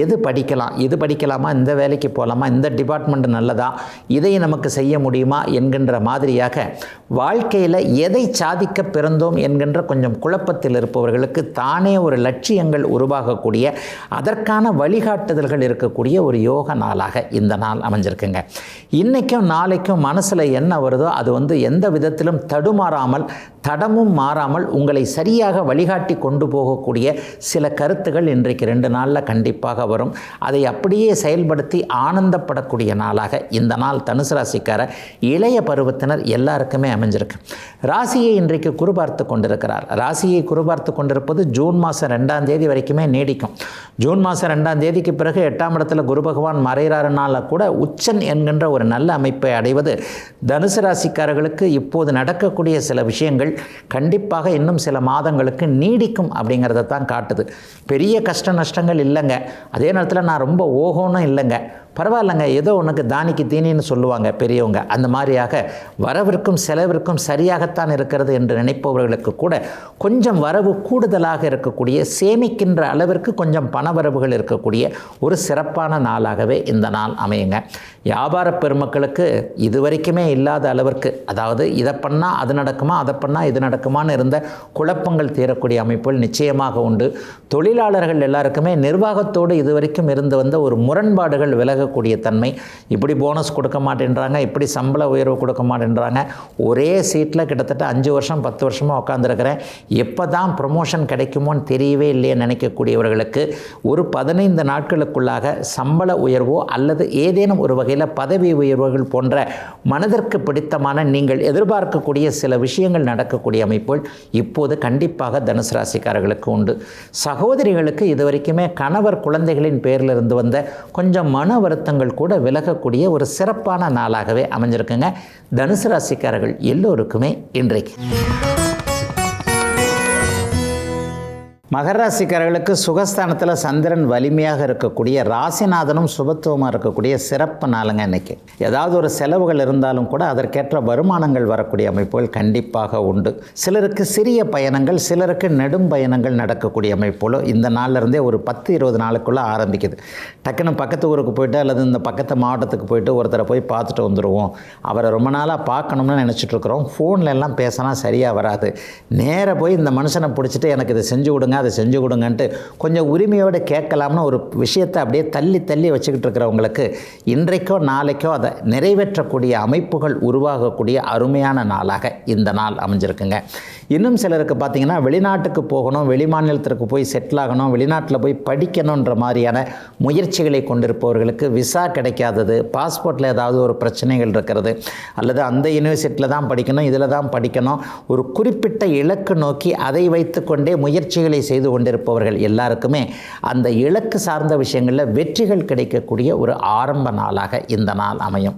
எது படிக்கலாம், இது படிக்கலாமா, இந்த வேலைக்கு போகலாமா, இந்த டிபார்ட்மெண்ட் நல்லதா, இதை நமக்கு செய்ய முடியுமா என்கின்ற மாதிரியாக வாழ்க்கையில் எதை சாதிக்க பிறந்தோம் என்கின்ற கொஞ்சம் குழப்பத்தில் இருப்பவர்களுக்கு தானே ஒரு லட்சியங்கள் உருவாகக்கூடிய அதற்கான வழிகாட்டுதல்கள் இருக்கக்கூடிய ஒரு யோக நாளாக இந்த நாள் அமைஞ்சிருக்குங்க. இன்றைக்கும் நாளைக்கும் மனசில் என்ன வருதோ அது எந்த விதத்திலும் தடுமாறாமல் தடமும் மாறாமல் உங்களை சரியாக வழிகாட்டி கொண்டு போகக்கூடிய சில கருத்துகள் இன்றைக்கு 2 நாளில் கண்டிப்பாக வரும். அதை அப்படியே செயல்படுத்தி ஆனந்தப்படக்கூடிய நாளாக இந்த நாள் தனுசு ராசிக்கார இளைய பருவத்தினர் எல்லாருக்குமே அமைஞ்சிருக்கு. ராசியை இன்றைக்கு குருபார்த்து கொண்டிருக்கிறார். ராசியை குருபார்த்து கொண்டிருப்பது ஜூன் மாதம் 2ஆம் தேதி வரைக்குமே நீடிக்கும். ஜூன் மாதம் 2ஆம் தேதிக்கு பிறகு 8ஆம் இடத்துல குரு பகவான் மறைகிறாருனால கூட உச்சன் என்கின்ற ஒரு நல்ல அமைப்பை அடைவது தனுசு ராசிக்காரர்களுக்கு இப்போது நடக்கக்கூடிய சில விஷயங்கள் கண்டிப்பாக இன்னும் சில மாதங்களுக்கு நீடிக்கும் அப்படிங்கிறத தான் காட்டுது. பெரிய கஷ்ட நஷ்டங்கள் இல்லைங்க, அதே நேரத்தில் நான் ரொம்ப ஓகோன்னு இல்லைங்க, பரவாயில்லைங்க, ஏதோ உனக்கு தானிக்கு தீனின்னு சொல்லுவாங்க பெரியவங்க, அந்த மாதிரியாக வரவிற்கும் செலவிற்கும் சரியாகத்தான் இருக்கிறது என்று நினைப்பவர்களுக்கு கூட கொஞ்சம் வரவு கூடுதலாக இருக்கக்கூடிய, சேமிக்கின்ற அளவிற்கு கொஞ்சம் பணவரவுகள் இருக்கக்கூடிய ஒரு சிறப்பான நாளாகவே இந்த நாள் அமையுங்க. வியாபார பெருமக்களுக்கு இதுவரைக்குமே இல்லாத அளவிற்கு, அதாவது இதை பண்ணால் அது நடக்குமா, அதை பண்ணால் இது நடக்குமான்னு இருந்த குழப்பங்கள் தீரக்கூடிய அமைப்புகள் நிச்சயமாக உண்டு. தொழிலாளர்கள் எல்லாருக்குமே நிர்வாகத்தோடு இதுவரைக்கும் இருந்து வந்த ஒரு முரண்பாடுகள் விலக விலகக்கூடிய தன்மை. இப்படி போனஸ் கொடுக்க மாட்டேன்றாங்க, இப்படி சம்பள உயர்வு கொடுக்க மாட்டேன்றாங்க, ஒரே சீட்டில் கிட்டத்தட்ட 5 வருஷம் 10 வருஷமாக உட்காந்துருக்கிறேன், எப்போ தான் ப்ரொமோஷன் கிடைக்குமோன்னு தெரியவே இல்லையே நினைக்கக்கூடியவர்களுக்கு ஒரு 15 நாட்களுக்குள்ளாக சம்பள உயர்வோ அல்லது ஏதேனும் ஒரு வகையில் பதவி உயர்வுகள் போன்ற மனதிற்கு பிடித்தமான நீங்கள் எதிர்பார்க்கக்கூடிய சில விஷயங்கள் நடக்கக்கூடிய அமைப்புகள் இப்போது கண்டிப்பாக தனுசு ராசிக்காரர்களுக்கு உண்டு. சகோதரிகளுக்கு இதுவரைக்குமே கணவர் குழந்தைகளின் பேரில் இருந்து வந்த கொஞ்சம் மன வருத்தங்கள் கூட விலகக்கூடிய ஒரு சிறப்பான நாளாகவே அமைஞ்சிருக்குங்க தனுசு ராசிக்காரர்கள் எல்லோருக்குமே இன்றைக்கு. மகர ராசிக்காரர்களுக்கு சுகஸ்தானத்தில் சந்திரன் வலிமையாக இருக்கக்கூடிய, ராசிநாதனும் சுபத்துவமாக இருக்கக்கூடிய சிறப்பு நாளுங்க இன்றைக்கி. ஏதாவது ஒரு செலவுகள் இருந்தாலும் கூட அதற்கேற்ற வருமானங்கள் வரக்கூடிய அமைப்புகள் கண்டிப்பாக உண்டு. சிலருக்கு சிறிய பயணங்கள், சிலருக்கு நெடும் பயணங்கள் நடக்கக்கூடிய அமைப்புகளும் இந்த நாளிலிருந்தே ஒரு 10-20 நாளுக்குள்ளே ஆரம்பிக்குது. டக்குன்னு பக்கத்து ஊருக்கு போய்ட்டு அல்லது இந்த பக்கத்து மாவட்டத்துக்கு போய்ட்டு ஒருத்தரை போய் பார்த்துட்டு வந்துடுவோம், அவரை ரொம்ப நாளாக பார்க்கணும்னு நினச்சிட்ருக்குறோம், ஃபோனில் எல்லாம் பேசினா சரியாக வராது, நேராக போய் இந்த மனுஷனை பிடிச்சிட்டு எனக்கு இதை செஞ்சு கொடுங்க அதை செஞ்சு கொடுங்கன்ட்டு கொஞ்சம் உரிமையோடு கேட்கலாம்னு ஒரு விஷயத்தை அப்படியே தள்ளி வச்சுக்கிட்டு இருக்கிறவங்களுக்கு இன்றைக்கோ நாளைக்கோ அதை நிறைவேற்றக்கூடிய அமைப்புகள் உருவாகக்கூடிய அருமையான நாளாக இந்த நாள் அமைஞ்சிருக்குங்க. இன்னும் சிலருக்கு பார்த்திங்கன்னா வெளிநாட்டுக்கு போகணும், வெளி மாநிலத்திற்கு போய் செட்டில் ஆகணும், வெளிநாட்டில் போய் படிக்கணுன்ற மாதிரியான முயற்சிகளை கொண்டிருப்பவர்களுக்கு விசா கிடைக்காதது, பாஸ்போர்ட்டில் ஏதாவது ஒரு பிரச்சனைகள் இருக்கிறது, அல்லது அந்த யூனிவர்சிட்டியில் தான் படிக்கணும், இதில் தான் படிக்கணும், ஒரு குறிப்பிட்ட இலக்கு நோக்கி அதை வைத்துக்கொண்டே முயற்சிகளை செய்து கொண்டிருப்பவர்கள் எல்லாருக்குமே அந்த இலக்கு சார்ந்த விஷயங்களில் வெற்றிகள் கிடைக்கக்கூடிய ஒரு ஆரம்ப நாளாக இந்த நாள் அமையும்.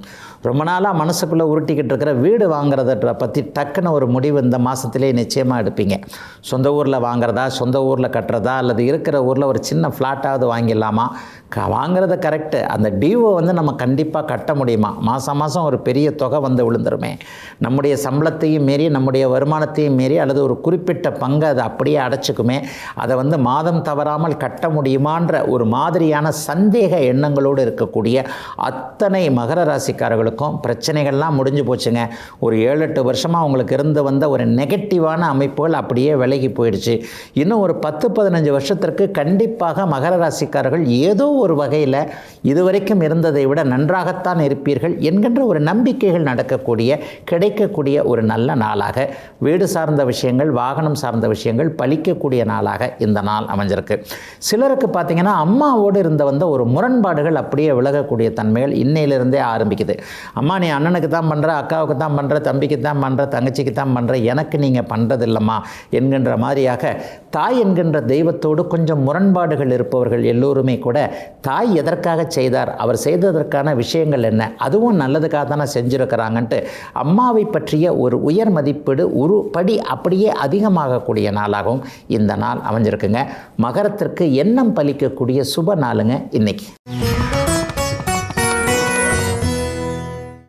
ரொம்ப நாளாக மனசுக்குள்ளே உருட்டிக்கிட்டு இருக்கிற வீடு வாங்குறத பற்றி டக்குன்னு ஒரு முடிவு இந்த மாதத்திலே நிச்சயமாக எடுப்பீங்க. சொந்த ஊரில் வாங்குறதா, சொந்த ஊரில் கட்டுறதா, அல்லது இருக்கிற ஊரில் ஒரு சின்ன ஃப்ளாட்டாவது வாங்கிடலாமா, வாங்குறத கரெக்டு, அந்த டியூவை நம்ம கண்டிப்பாக கட்ட முடியுமா, மாதம் ஒரு பெரிய தொகை விழுந்துருமே, நம்முடைய சம்பளத்தையும் மீறி நம்முடைய வருமானத்தையும் மீறி அல்லது ஒரு குறிப்பிட்ட பங்கை அதை அப்படியே அடைச்சிக்குமே, அதை மாதம் தவறாமல் கட்ட முடியுமான்ற ஒரு மாதிரியான சந்தேக எண்ணங்களோடு இருக்கக்கூடிய அத்தனை மகர ராசிக்காரர்களுக்கும் பிரச்சனைகள்லாம் முடிஞ்சு போச்சுங்க. ஒரு 7-8 வருஷமாக உங்களுக்கு இருந்து வந்த ஒரு நெகட்டிவான அமைப்புகள் அப்படியே விலகி போயிடுச்சு. இன்னும் ஒரு 10-15 வருஷத்திற்கு கண்டிப்பாக மகர ராசிக்காரர்கள் ஏதோ ஒரு வகையில் இதுவரைக்கும் இருந்ததை விட நன்றாகத்தான் இருப்பீர்கள் என்கின்ற ஒரு நம்பிக்கைகள் கிடைக்கக்கூடிய ஒரு நல்ல நாளாக, வீடு சார்ந்த விஷயங்கள், வாகனம் சார்ந்த விஷயங்கள் பலிக்கக்கூடிய நாளாக இந்த நாள் அமைஞ்சிருக்கு. சிலருக்கு பார்த்திங்கன்னா அம்மாவோடு இருந்த ஒரு முரண்பாடுகள் அப்படியே விலகக்கூடிய தன்மைகள் இன்னையிலிருந்தே ஆரம்பிக்குது. அம்மா நீ அண்ணனுக்கு தான் பண்ணுற, அக்காவுக்கு தான் பண்ணுற, தம்பிக்கு தான் பண்ணுற, தங்கச்சிக்கு தான் பண்ணுற, எனக்கு நீங்கள் பண்ணுறது இல்லைம்மா என்கின்ற மாதிரியாக தாய் என்கின்ற தெய்வத்தோடு கொஞ்சம் முரண்பாடுகள் இருப்பவர்கள் எல்லோருமே கூட தாய் எதற்காக செய்தார், அவர் செய்ததற்கான விஷயங்கள் என்ன, அதுவும் நல்லதுக்காக தானே செஞ்சுருக்கிறாங்கன்ட்டு அம்மாவை பற்றிய ஒரு உயர் மதிப்பீடு ஒரு படி அப்படியே அதிகமாகக்கூடிய நாளாகவும் இந்த நாள் அமைஞ்சிருக்குங்க. மகரத்திற்கு எண்ணம் பலிக்கக்கூடிய சுப நாளுங்க இன்னைக்கு.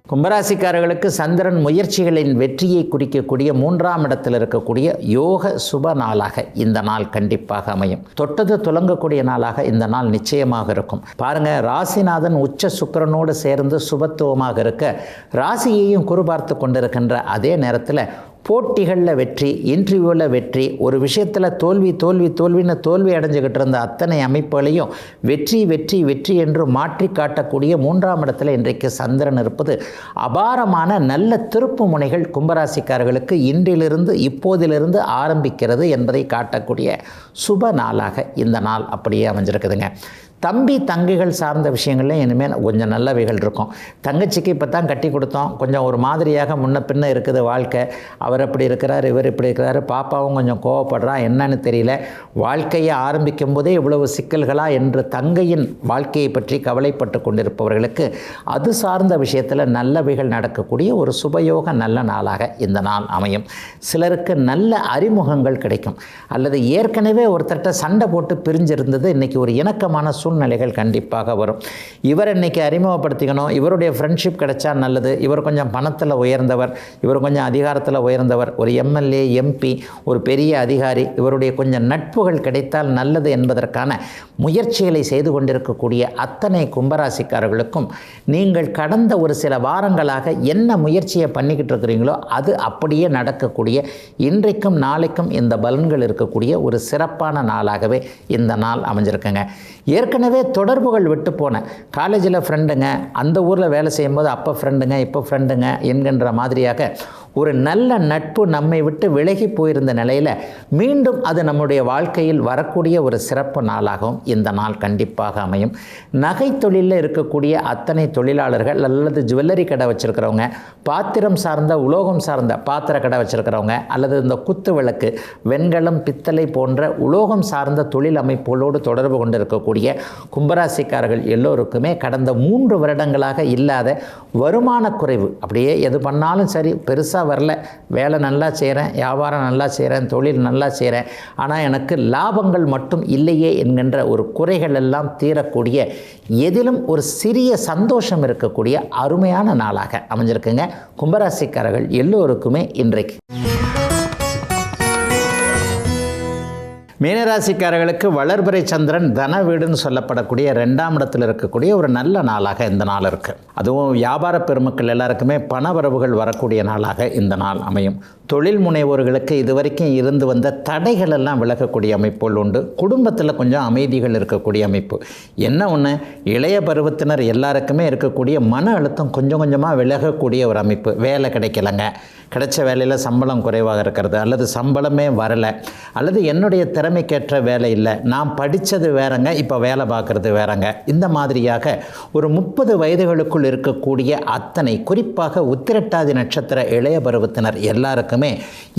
கும்பராசிக்காரர்களுக்கு சந்திரன் முயற்சிகளின் வெற்றியை குறிக்கக்கூடிய 3ஆம் இடத்தில் இருக்கக்கூடிய யோக சுப நாளாக இந்த நாள் கண்டிப்பாக அமையும். தொட்டது துலங்கக்கூடிய நாளாக இந்த நாள் நிச்சயமாக இருக்கும். பாருங்க, ராசிநாதன் உச்ச சுக்கிரனோடு சேர்ந்து சுபத்துவமாக இருக்க ராசியையும் குறிபார்த்து கொண்டிருக்கின்ற அதே நேரத்தில் போட்டிகளில் வெற்றி, இன்டர்வியூவில் வெற்றி, ஒரு விஷயத்தில் தோல்வின்னு தோல்வி அடைஞ்சுக்கிட்டு இருந்த அத்தனை அமைப்புகளையும் வெற்றி என்று மாற்றி காட்டக்கூடிய 3ஆம் இடத்துல இன்றைக்கு சந்திரன் இருப்பது அபாரமான நல்ல திருப்பு முனைகள் கும்பராசிக்காரர்களுக்கு இன்றிலிருந்து இப்போதிலிருந்து ஆரம்பிக்கிறது என்பதை காட்டக்கூடிய சுப நாளாக இந்த நாள் அப்படியே அமைஞ்சிருக்குதுங்க. தம்பி தங்கைகள் சார்ந்த விஷயங்கள்ல இனிமேல் கொஞ்சம் நல்லவைகள் இருக்கும். தங்கச்சிக்கு இப்போ தான் கட்டி கொடுத்தோம், கொஞ்சம் ஒரு மாதிரியாக முன்ன பின்ன இருக்குது வாழ்க்கை, அவர் இப்படி இருக்கிறார், இவர் இப்படி இருக்கிறாரு, பாப்பாவும் கொஞ்சம் கோவப்படுறான், என்னன்னு தெரியல, வாழ்க்கையை ஆரம்பிக்கும் போதே இவ்வளவு சிக்கல்களா என்று தங்கையின் வாழ்க்கையை பற்றி கவலைப்பட்டு கொண்டிருப்பவர்களுக்கு அது சார்ந்த விஷயத்தில் நல்லவைகள் நடக்கக்கூடிய ஒரு சுபயோக நல்ல நாளாக இந்த நாள் அமையும். சிலருக்கு நல்ல அறிமுகங்கள் கிடைக்கும், அல்லது ஏற்கனவே ஒருத்தர்கிட்ட சண்டை போட்டு பிரிஞ்சிருந்தது இன்றைக்கி ஒரு இணக்கமான சூழ்நிலைகள் கண்டிப்பாக வரும். இவர் இன்றைக்கி அறிமுகப்படுத்திக்கணும், இவருடைய ஃப்ரெண்ட்ஷிப் கிடைச்சா நல்லது, இவர் கொஞ்சம் பணத்தில் உயர்ந்தவர், இவர் கொஞ்சம் அதிகாரத்தில் உயர்ந்தவர், ஒரு எம்எல்ஏ எம்பி ஒரு பெரிய அதிகாரி, இவருடைய கொஞ்சம் நட்புகள் கிடைத்தால் நல்லது என்பதற்கான முயற்சிகளை செய்து கொண்டிருக்கக்கூடிய அத்தனை கும்பராசிக்காரர்களுக்கும் நீங்கள் கடந்த ஒரு சில வாரங்களாக என்ன முயற்சியை பண்ணிக்கிட்டு இருக்கிறீங்களோ அது அப்படியே நடக்கக்கூடிய, இன்றைக்கும் நாளைக்கும் இந்த பலன்கள் இருக்கக்கூடிய ஒரு சிறப்பான நாளாகவே இந்த நாள் அமைஞ்சிருக்குங்க. ஏற்கனவே ஏற்கனவே தொடர்புகள் விட்டு போனேன், காலேஜில் ஃப்ரெண்டுங்க, அந்த ஊரில் வேலை செய்யும்போது அப்போ ஃப்ரெண்டுங்க இப்போ ஃப்ரெண்டுங்க என்கின்ற மாதிரியாக ஒரு நல்ல நட்பு நம்மை விட்டு விலகி போயிருந்த நிலையில் மீண்டும் அது நம்முடைய வாழ்க்கையில் வரக்கூடிய ஒரு சிறப்பு நாளாகவும் இந்த நாள் கண்டிப்பாக அமையும். நகை தொழிலில் இருக்கக்கூடிய அத்தனை தொழிலாளர்கள் அல்லது ஜுவல்லரி கடை வச்சுருக்கிறவங்க, பாத்திரம் சார்ந்த உலோகம் சார்ந்த பாத்திர கடை வச்சுருக்கிறவங்க, அல்லது இந்த குத்து விளக்கு, வெண்கலம், பித்தளை போன்ற உலோகம் சார்ந்த தொழில் அமைப்புகளோடு தொடர்பு கொண்டு இருக்கக்கூடிய கும்பராசிக்காரர்கள் எல்லோருக்குமே கடந்த 3 வருடங்களாக இல்லாத வருமான குறைவு, அப்படியே எது பண்ணாலும் சரி பெருசாக வரல, வேலை நல்லா செய்கிறேன், வியாபாரம் நல்லா செய்கிறேன், தொழில் நல்லா செய்கிறேன், ஆனால் எனக்கு லாபங்கள் மட்டும் இல்லையே என்கின்ற ஒரு குறைகள் எல்லாம் தீரக்கூடிய, எதிலும் ஒரு சிறிய சந்தோஷம் இருக்கக்கூடிய அருமையான நாளாக அமைஞ்சிருக்குங்க கும்பராசிக்காரர்கள் எல்லோருக்குமே இன்றைக்கு. மீனராசிக்காரர்களுக்கு வளர்பிறை சந்திரன் தன வீடுன்னு சொல்லப்படக்கூடிய 2ஆம் இடத்தில் இருக்கக்கூடிய ஒரு நல்ல நாளாக இந்த நாள் இருக்குது. அதுவும் வியாபார பெருமக்கள் எல்லாருக்குமே பண வரவுகள் வரக்கூடிய நாளாக இந்த நாள் அமையும். தொழில் முனைவோர்களுக்கு இதுவரைக்கும் இருந்து வந்த தடைகள் எல்லாம் விலகக்கூடிய அமைப்புகள் உண்டு. குடும்பத்தில் கொஞ்சம் அமைதிகள் இருக்கக்கூடிய அமைப்பு. என்ன ஒன்று, இளைய பருவத்தினர் எல்லாருக்குமே இருக்கக்கூடிய மன அழுத்தம் கொஞ்சம் கொஞ்சமாக விலகக்கூடிய ஒரு அமைப்பு. வேலை கிடைக்கலங்க, கிடைச்ச வேலையில் சம்பளம் குறைவாக இருக்கிறது, அல்லது சம்பளமே வரலை, அல்லது என்னுடைய திறமைக்கேற்ற வேலை இல்லை, நான் படித்தது வேறங்க, இப்போ வேலை பார்க்குறது வேறங்க, இந்த மாதிரியாக ஒரு 30 வயதுகளுக்குள் இருக்கக்கூடிய அத்தனை, குறிப்பாக உத்திரட்டாதி நட்சத்திர இளைய பருவத்தினர் எல்லாருக்குமே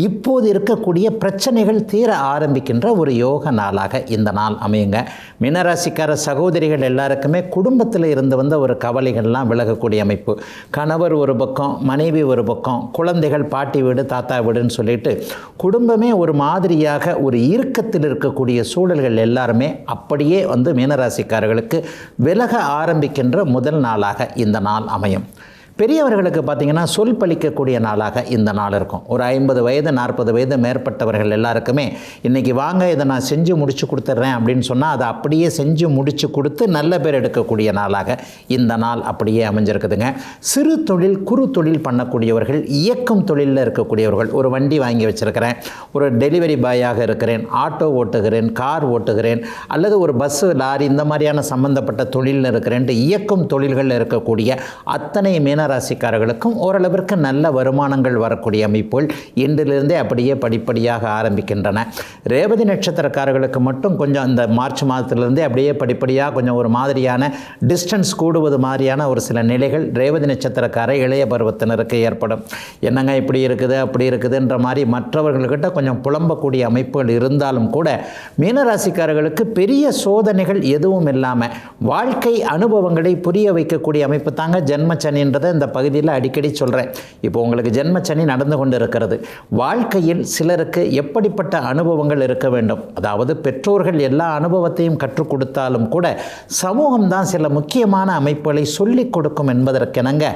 இப்போது இருக்கக்கூடிய பிரச்சனைகள் தீர ஆரம்பிக்கின்ற ஒரு யோக நாளாக இந்த நாள் அமையுங்க. மீனராசிக்கார சகோதரிகள் எல்லாருக்குமே குடும்பத்தில் இருந்து வந்த ஒரு கவலைகள்லாம் விலகக்கூடிய அமைப்பு. கணவர் ஒரு பக்கம், மனைவி ஒரு பக்கம், குழந்தைகள் பாட்டி வீடு தாத்தா வீடுன்னு சொல்லிட்டு குடும்பமே ஒரு மாதிரியாக ஒரு இறுக்கத்தில் இருக்கக்கூடிய சூழல்கள் எல்லாருமே அப்படியே மீனராசிக்காரர்களுக்கு விலக ஆரம்பிக்கின்ற முதல் நாளாக இந்த நாள் அமையும். பெரியவர்களுக்கு பார்த்திங்கன்னா சொல் பலிக்கக்கூடிய நாளாக இந்த நாள் இருக்கும். ஒரு 50 வயது 40 வயது மேற்பட்டவர்கள் எல்லாருக்குமே இன்றைக்கி வாங்க இதை நான் செஞ்சு முடிச்சு கொடுத்துட்றேன் அப்படின்னு சொன்னால் அதை அப்படியே செஞ்சு முடித்து கொடுத்து நல்ல பேர் எடுக்கக்கூடிய நாளாக இந்த நாள் அப்படியே அமைஞ்சிருக்குதுங்க. சிறு தொழில் குறு தொழில் பண்ணக்கூடியவர்கள், இயக்கும் தொழிலில் இருக்கக்கூடியவர்கள், ஒரு வண்டி வாங்கி வச்சுருக்கிறேன், ஒரு டெலிவரி பாயாக இருக்கிறேன், ஆட்டோ ஓட்டுகிறேன், கார் ஓட்டுகிறேன், அல்லது ஒரு பஸ்ஸு லாரி இந்த மாதிரியான சம்பந்தப்பட்ட தொழிலில் இருக்கிறேன்ட்டு இயக்கும் தொழில்களில் இருக்கக்கூடிய அத்தனை ராசிக்காரர்களுக்கும் ஓரளவிற்கு நல்ல வருமானங்கள் வரக்கூடிய அமைப்புகள் இன்றிலிருந்தே அப்படியே படிப்படியாக ஆரம்பிக்கின்றன. ரேவதி நட்சத்திரக்காரர்களுக்கு மட்டும் கொஞ்சம் இந்த மார்ச் மாதத்திலிருந்தே அப்படியே படிப்படியாக கொஞ்சம் ஒரு மாதிரியான டிஸ்டன்ஸ் கூடுவது மாதிரியான ஒரு சில நிலைகள் ரேவதி நட்சத்திரக்கார இளைய பருவத்தினருக்கு ஏற்படும். என்னங்க இப்படி இருக்குது அப்படி இருக்குதுன்ற மாதிரி மற்றவர்கள்கிட்ட கொஞ்சம் புலம்பக்கூடிய அமைப்புகள் இருந்தாலும் கூட மீனராசிக்காரர்களுக்கு பெரிய சோதனைகள் எதுவும் இல்லாமல் வாழ்க்கை அனுபவங்களை புரிய வைக்கக்கூடிய அமைப்பு தாங்க ஜென்மச்சனின்றதை இந்த பகுதியில் அடிக்கடி சொல்கிறேன். இப்போ உங்களுக்கு ஜென்மச்சனி நடந்து கொண்டு இருக்கிறது. வாழ்க்கையில் சிலருக்கு எப்படிப்பட்ட அனுபவங்கள் இருக்க வேண்டும், அதாவது பெற்றோர்கள் எல்லா அனுபவத்தையும் கற்றுக் கொடுத்தாலும் கூட சமூகம்தான் சில முக்கியமான அமைப்புகளை சொல்லிக் கொடுக்கும் என்பதற்கெனங்க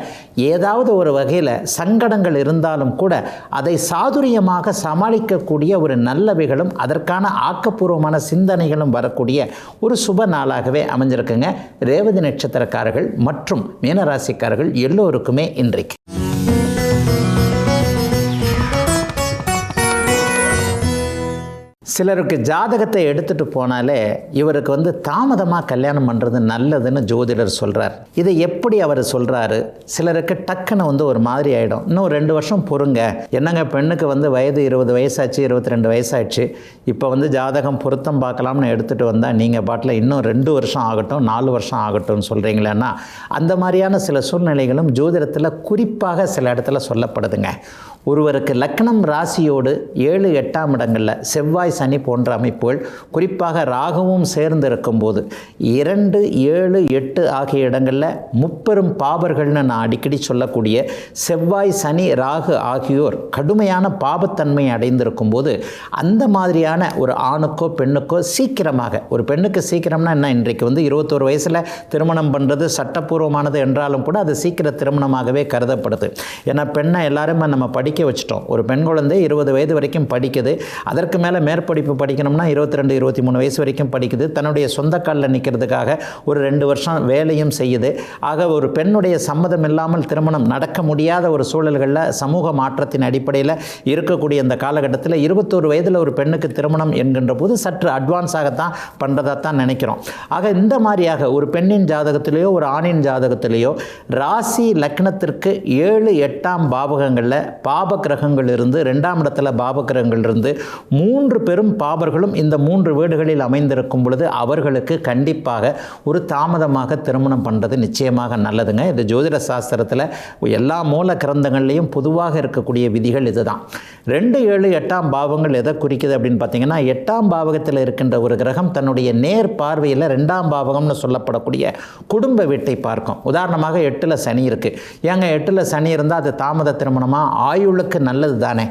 ஏதாவது ஒரு வகையில் சங்கடங்கள் இருந்தாலும் கூட அதை சாதுரியமாக சமாளிக்கக்கூடிய ஒரு நல்லவைகளும் அதற்கான ஆக்கப்பூர்வமான சிந்தனைகளும் வரக்கூடிய ஒரு சுப நாளாகவே அமைஞ்சிருக்குங்க ரேவதி நட்சத்திரக்காரர்கள் மற்றும் மீனராசிக்காரர்கள் எல்லோருக்குமே இன்றைக்கு. சிலருக்கு ஜாதகத்தை எடுத்துகிட்டு போனாலே இவருக்கு தாமதமாக கல்யாணம் பண்ணுறது நல்லதுன்னு ஜோதிடர் சொல்கிறார். இதை எப்படி அவர் சொல்கிறாரு? சிலருக்கு டக்குன்னு ஒரு மாதிரி ஆகிடும். இன்னும் 2 வருஷம் பொறுங்க, என்னங்க பெண்ணுக்கு வயது 20 வயசாச்சு, 22 வயசாச்சு, இப்போ ஜாதகம் பொருத்தம் பார்க்கலாம்னு எடுத்துகிட்டு வந்தால் நீங்கள் பாட்டில் இன்னும் 2 வருஷம் ஆகட்டும் 4 வருஷம் ஆகட்டும்னு சொல்கிறீங்களேன்னா அந்த மாதிரியான சில சூழ்நிலைகளும் ஜோதிடத்தில் குறிப்பாக சில இடத்துல சொல்லப்படுதுங்க. ஒருவருக்கு லக்னம் ராசியோடு 7, 8ஆம் இடங்களில் செவ்வாய் சனி போன்ற அமைப்புகள், குறிப்பாக ராகுவும் சேர்ந்து இருக்கும்போது 2, 7, 8 ஆகிய இடங்களில் முப்பெரும் பாபர்கள்னு நான் அடிக்கடி சொல்லக்கூடிய செவ்வாய் சனி ராகு ஆகியோர் கடுமையான பாபத்தன்மை அடைந்திருக்கும் போது அந்த மாதிரியான ஒரு ஆணுக்கோ பெண்ணுக்கோ சீக்கிரமாக, ஒரு பெண்ணுக்கு சீக்கிரம்னா என்ன, இன்றைக்கு 21 வயசில் திருமணம் பண்ணுறது சட்டப்பூர்வமானது என்றாலும் கூட அது சீக்கிர திருமணமாகவே கருதப்படுது. ஏன்னா பெண்ணை எல்லாருமே நம்ம படிக்க வச்சுட்டோம். ஒரு பெண் குழந்தை 20 வயது வரைக்கும் படிக்குது, அதற்கு மேலே மேற்படிப்பு படிக்கணும்னா 22 23 வயசு வரைக்கும் படிக்குது, தன்னுடைய சொந்த காலில் நிற்கிறதுக்காக ஒரு 2 வருஷம் வேலையும் செய்யுது. ஆக ஒரு பெண்ணுடைய சம்மதம் இல்லாமல் திருமணம் நடக்க முடியாத ஒரு சூழல்களில் சமூக மாற்றத்தின் அடிப்படையில் இருக்கக்கூடிய இந்த காலகட்டத்தில் 21 வயதில் ஒரு பெண்ணுக்கு திருமணம் என்கின்ற போது சற்று அட்வான்ஸாகத்தான் பண்ணுறதாத்தான் நினைக்கிறோம். ஆக இந்த மாதிரியாக ஒரு பெண்ணின் ஜாதகத்திலேயோ ஒரு ஆணின் ஜாதகத்திலேயோ ராசி லக்னத்திற்கு 7 8ஆம் பாவகங்களில் பாப கிரகங்கள் இருந்து 2ஆம் இடத்துல பாப கிரகங்கள் இருந்து 3 பெரும் பாபர்களும் இந்த 3 வீடுகளில் அமைந்திருக்கும் பொழுது அவர்களுக்கு கண்டிப்பாக ஒரு தாமதமாக திருமணம் பண்ணுறது நிச்சயமாக நல்லதுங்க. இது ஜோதிட சாஸ்திரத்தில் எல்லா மூல கிரந்தங்கள்லேயும் பொதுவாக இருக்கக்கூடிய விதிகள் இதுதான். 2 7 8ஆம் பாவங்கள் எதை குறிக்குது அப்படின்னு பார்த்தீங்கன்னா, 8ஆம் பாவகத்தில் இருக்கின்ற ஒரு கிரகம் தன்னுடைய நேர் பார்வையில் 2ஆம் பாவகம்னு சொல்லப்படக்கூடிய குடும்ப வீட்டை பார்க்கும். உதாரணமாக 8ல் சனி இருக்குது. ஏங்க 8ல் சனி இருந்தால் அது தாமத திருமணமாக? ஆயுளுக்கு நல்லது தானே.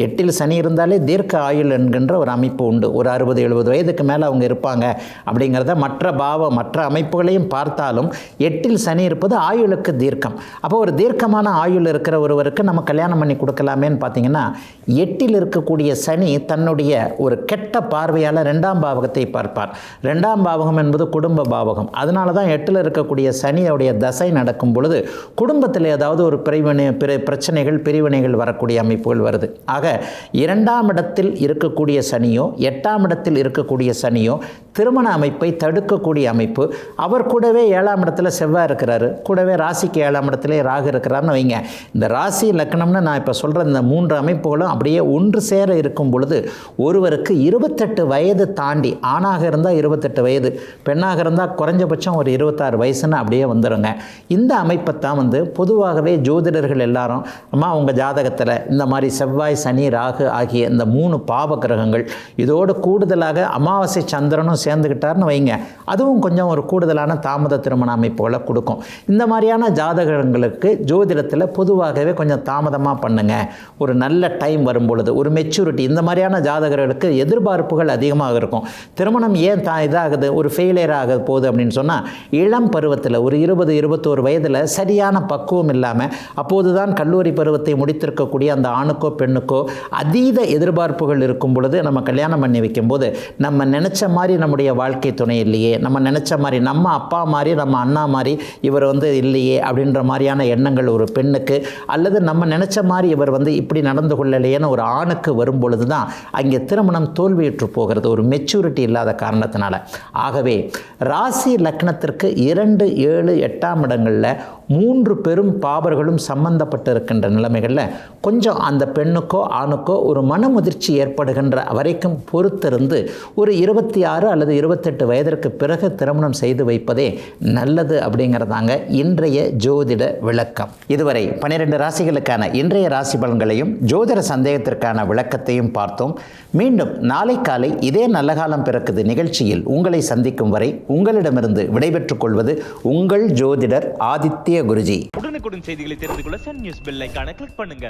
8ல் சனி இருந்தாலே தீர்க்க ஆயுள் என்கின்ற ஒரு அமைப்பு உண்டு. ஒரு 60 70 வயதுக்கு மேலே அவங்க இருப்பாங்க அப்படிங்கிறத மற்ற அமைப்புகளையும் பார்த்தாலும் 8ல் சனி இருப்பது ஆயுளுக்கு தீர்க்கம். அப்போ ஒரு தீர்க்கமான ஆயுள் இருக்கிற ஒருவருக்கு நம்ம கல்யாணம் பண்ணி கொடுக்கலாமேன்னு பார்த்தீங்கன்னா, 8ல் இருக்கக்கூடிய சனி தன்னுடைய ஒரு கெட்ட பார்வையால் 2ஆம் பாவகத்தை பார்ப்பார். 2ஆம் பாவகம் என்பது குடும்ப பாவகம். அதனால தான் 8ல் இருக்கக்கூடிய சனியுடைய தசை நடக்கும் பொழுது குடும்பத்தில் ஏதாவது ஒரு பிரச்சனைகள் பிரிவினைகள் வரக்கூடிய அமைப்புகள் வருது. ஆக 2ஆம் இடத்தில் இருக்கக்கூடிய சனியோ 8ஆம் இடத்தில் இருக்கக்கூடிய சனியோ திருமண அமைப்பை தடுக்கக்கூடிய அமைப்பு. அவர் கூடவே 7ஆம் இடத்துல செவ்வாய் இருக்கிறாரு, கூடவே ராசிக்கு 7ஆம் இடத்துல ராகு இருக்கிறாருன்னு வைங்க. இந்த ராசி லக்னம்னு நான் இப்போ சொல்கிற இந்த 3 அமைப்புகளும் அப்படியே ஒன்று சேர இருக்கும் பொழுது ஒருவருக்கு 28 வயது தாண்டி, ஆணாக இருந்தால் 28 வயது, பெண்ணாக இருந்தால் குறைஞ்சபட்சம் ஒரு 26 வயசுன்னு அப்படியே வந்துடுங்க. இந்த அமைப்பை தான் பொதுவாகவே ஜோதிடர்கள் எல்லாரும், அம்மா உங்கள் ஜாதகத்தில் இந்த மாதிரி செவ்வாய் சனி ராகு ஆகிய இந்த 3 பாவ கிரகங்கள் இதோடு கூடுதலாக அமாவாசை சந்திரனும் சேர்ந்துக்கிட்டார்னு வைங்க, அதுவும் கொஞ்சம் ஒரு கூடுதலான தாமத திருமண அமைப்புகளை கொடுக்கும். இந்த மாதிரியான ஜாதகங்களுக்கு ஜோதிடத்தில் பொதுவாகவே கொஞ்சம் தாமதமாக பண்ணுங்க. ஒரு நல்ல டைம் வரும்பொழுது ஒரு மெச்சூரிட்டி, இந்த மாதிரியான ஜாதகர்களுக்கு எதிர்பார்ப்புகள் அதிகமாக இருக்கும். திருமணம் ஏன் இதாகுது, ஒரு ஃபெயிலியர் ஆக போகுது அப்படின்னு சொன்னால், இளம் பருவத்தில் ஒரு 20 21 வயதில் சரியான பக்குவம் இல்லாமல் அப்போது தான் கல்லூரி பருவத்தை முடித்திருக்கக்கூடிய அந்த ஆணுக்கோ பெண்ணுக்கோ அதீத எதிர்பார்ப்புகள் இருக்கும் பொழுது நம்ம கல்யாணம் பண்ணி வைக்கும்போது நம்ம நினச்ச மாதிரி நம்முடைய வாழ்க்கை துணை இல்லையே, நம்ம நினச்ச மாதிரி நம்ம அப்பா மாதிரி நம்ம அண்ணா மாதிரி இவர் இல்லையே அப்படின்ற மாதிரியான எண்ணங்கள் ஒரு பெண்ணுக்கு, அல்லது நம்ம நினச்ச மாதிரி இவர் இப்படி நடந்து கொள்ளலையேன்னு ஒரு ஆணுக்கு வரும் பொழுது தான் அங்கே திருமணம் தோல்வியுற்று போகிறது, ஒரு மெச்சூரிட்டி இல்லாத காரணத்தினால. ஆகவே ராசி லக்னத்திற்கு 2 7 8ஆம் இடங்களில் 3 பெரும் பாபர்களும் சம்பந்தப்பட்டு இருக்கின்ற நிலைமைகளில் கொஞ்சம் அந்த பெண்ணுக்கோ ஆணுக்கோ ஒரு மனமுதிர்ச்சி ஏற்படுகின்ற வரைக்கும் பொறுத்திருந்து ஒரு 26 அல்லது 28 வயதிற்கு பிறகு திருமணம் செய்து வைப்பதே நல்லது அப்படிங்கிறதாங்க இன்றைய ஜோதிட விளக்கம். இதுவரை 12 ராசிகளுக்கான இன்றைய ராசி பலன்களையும் ஜோதிட சந்தேகத்திற்கான விளக்கத்தையும் பார்த்தோம். மீண்டும் நாளை காலை இதே நல்ல காலம் பிறக்குது நிகழ்ச்சியில் உங்களை சந்திக்கும் வரை உங்களிடமிருந்து விடைபெற்றுக் கொள்வது உங்கள் ஜோதிடர் ஆதித்ய குருஜி. உடனுக்குடன் செய்திகளை தெரிந்து கொள்ள சன் நியூஸ் பெல் ஐகானை கிளிக் பண்ணுங்க.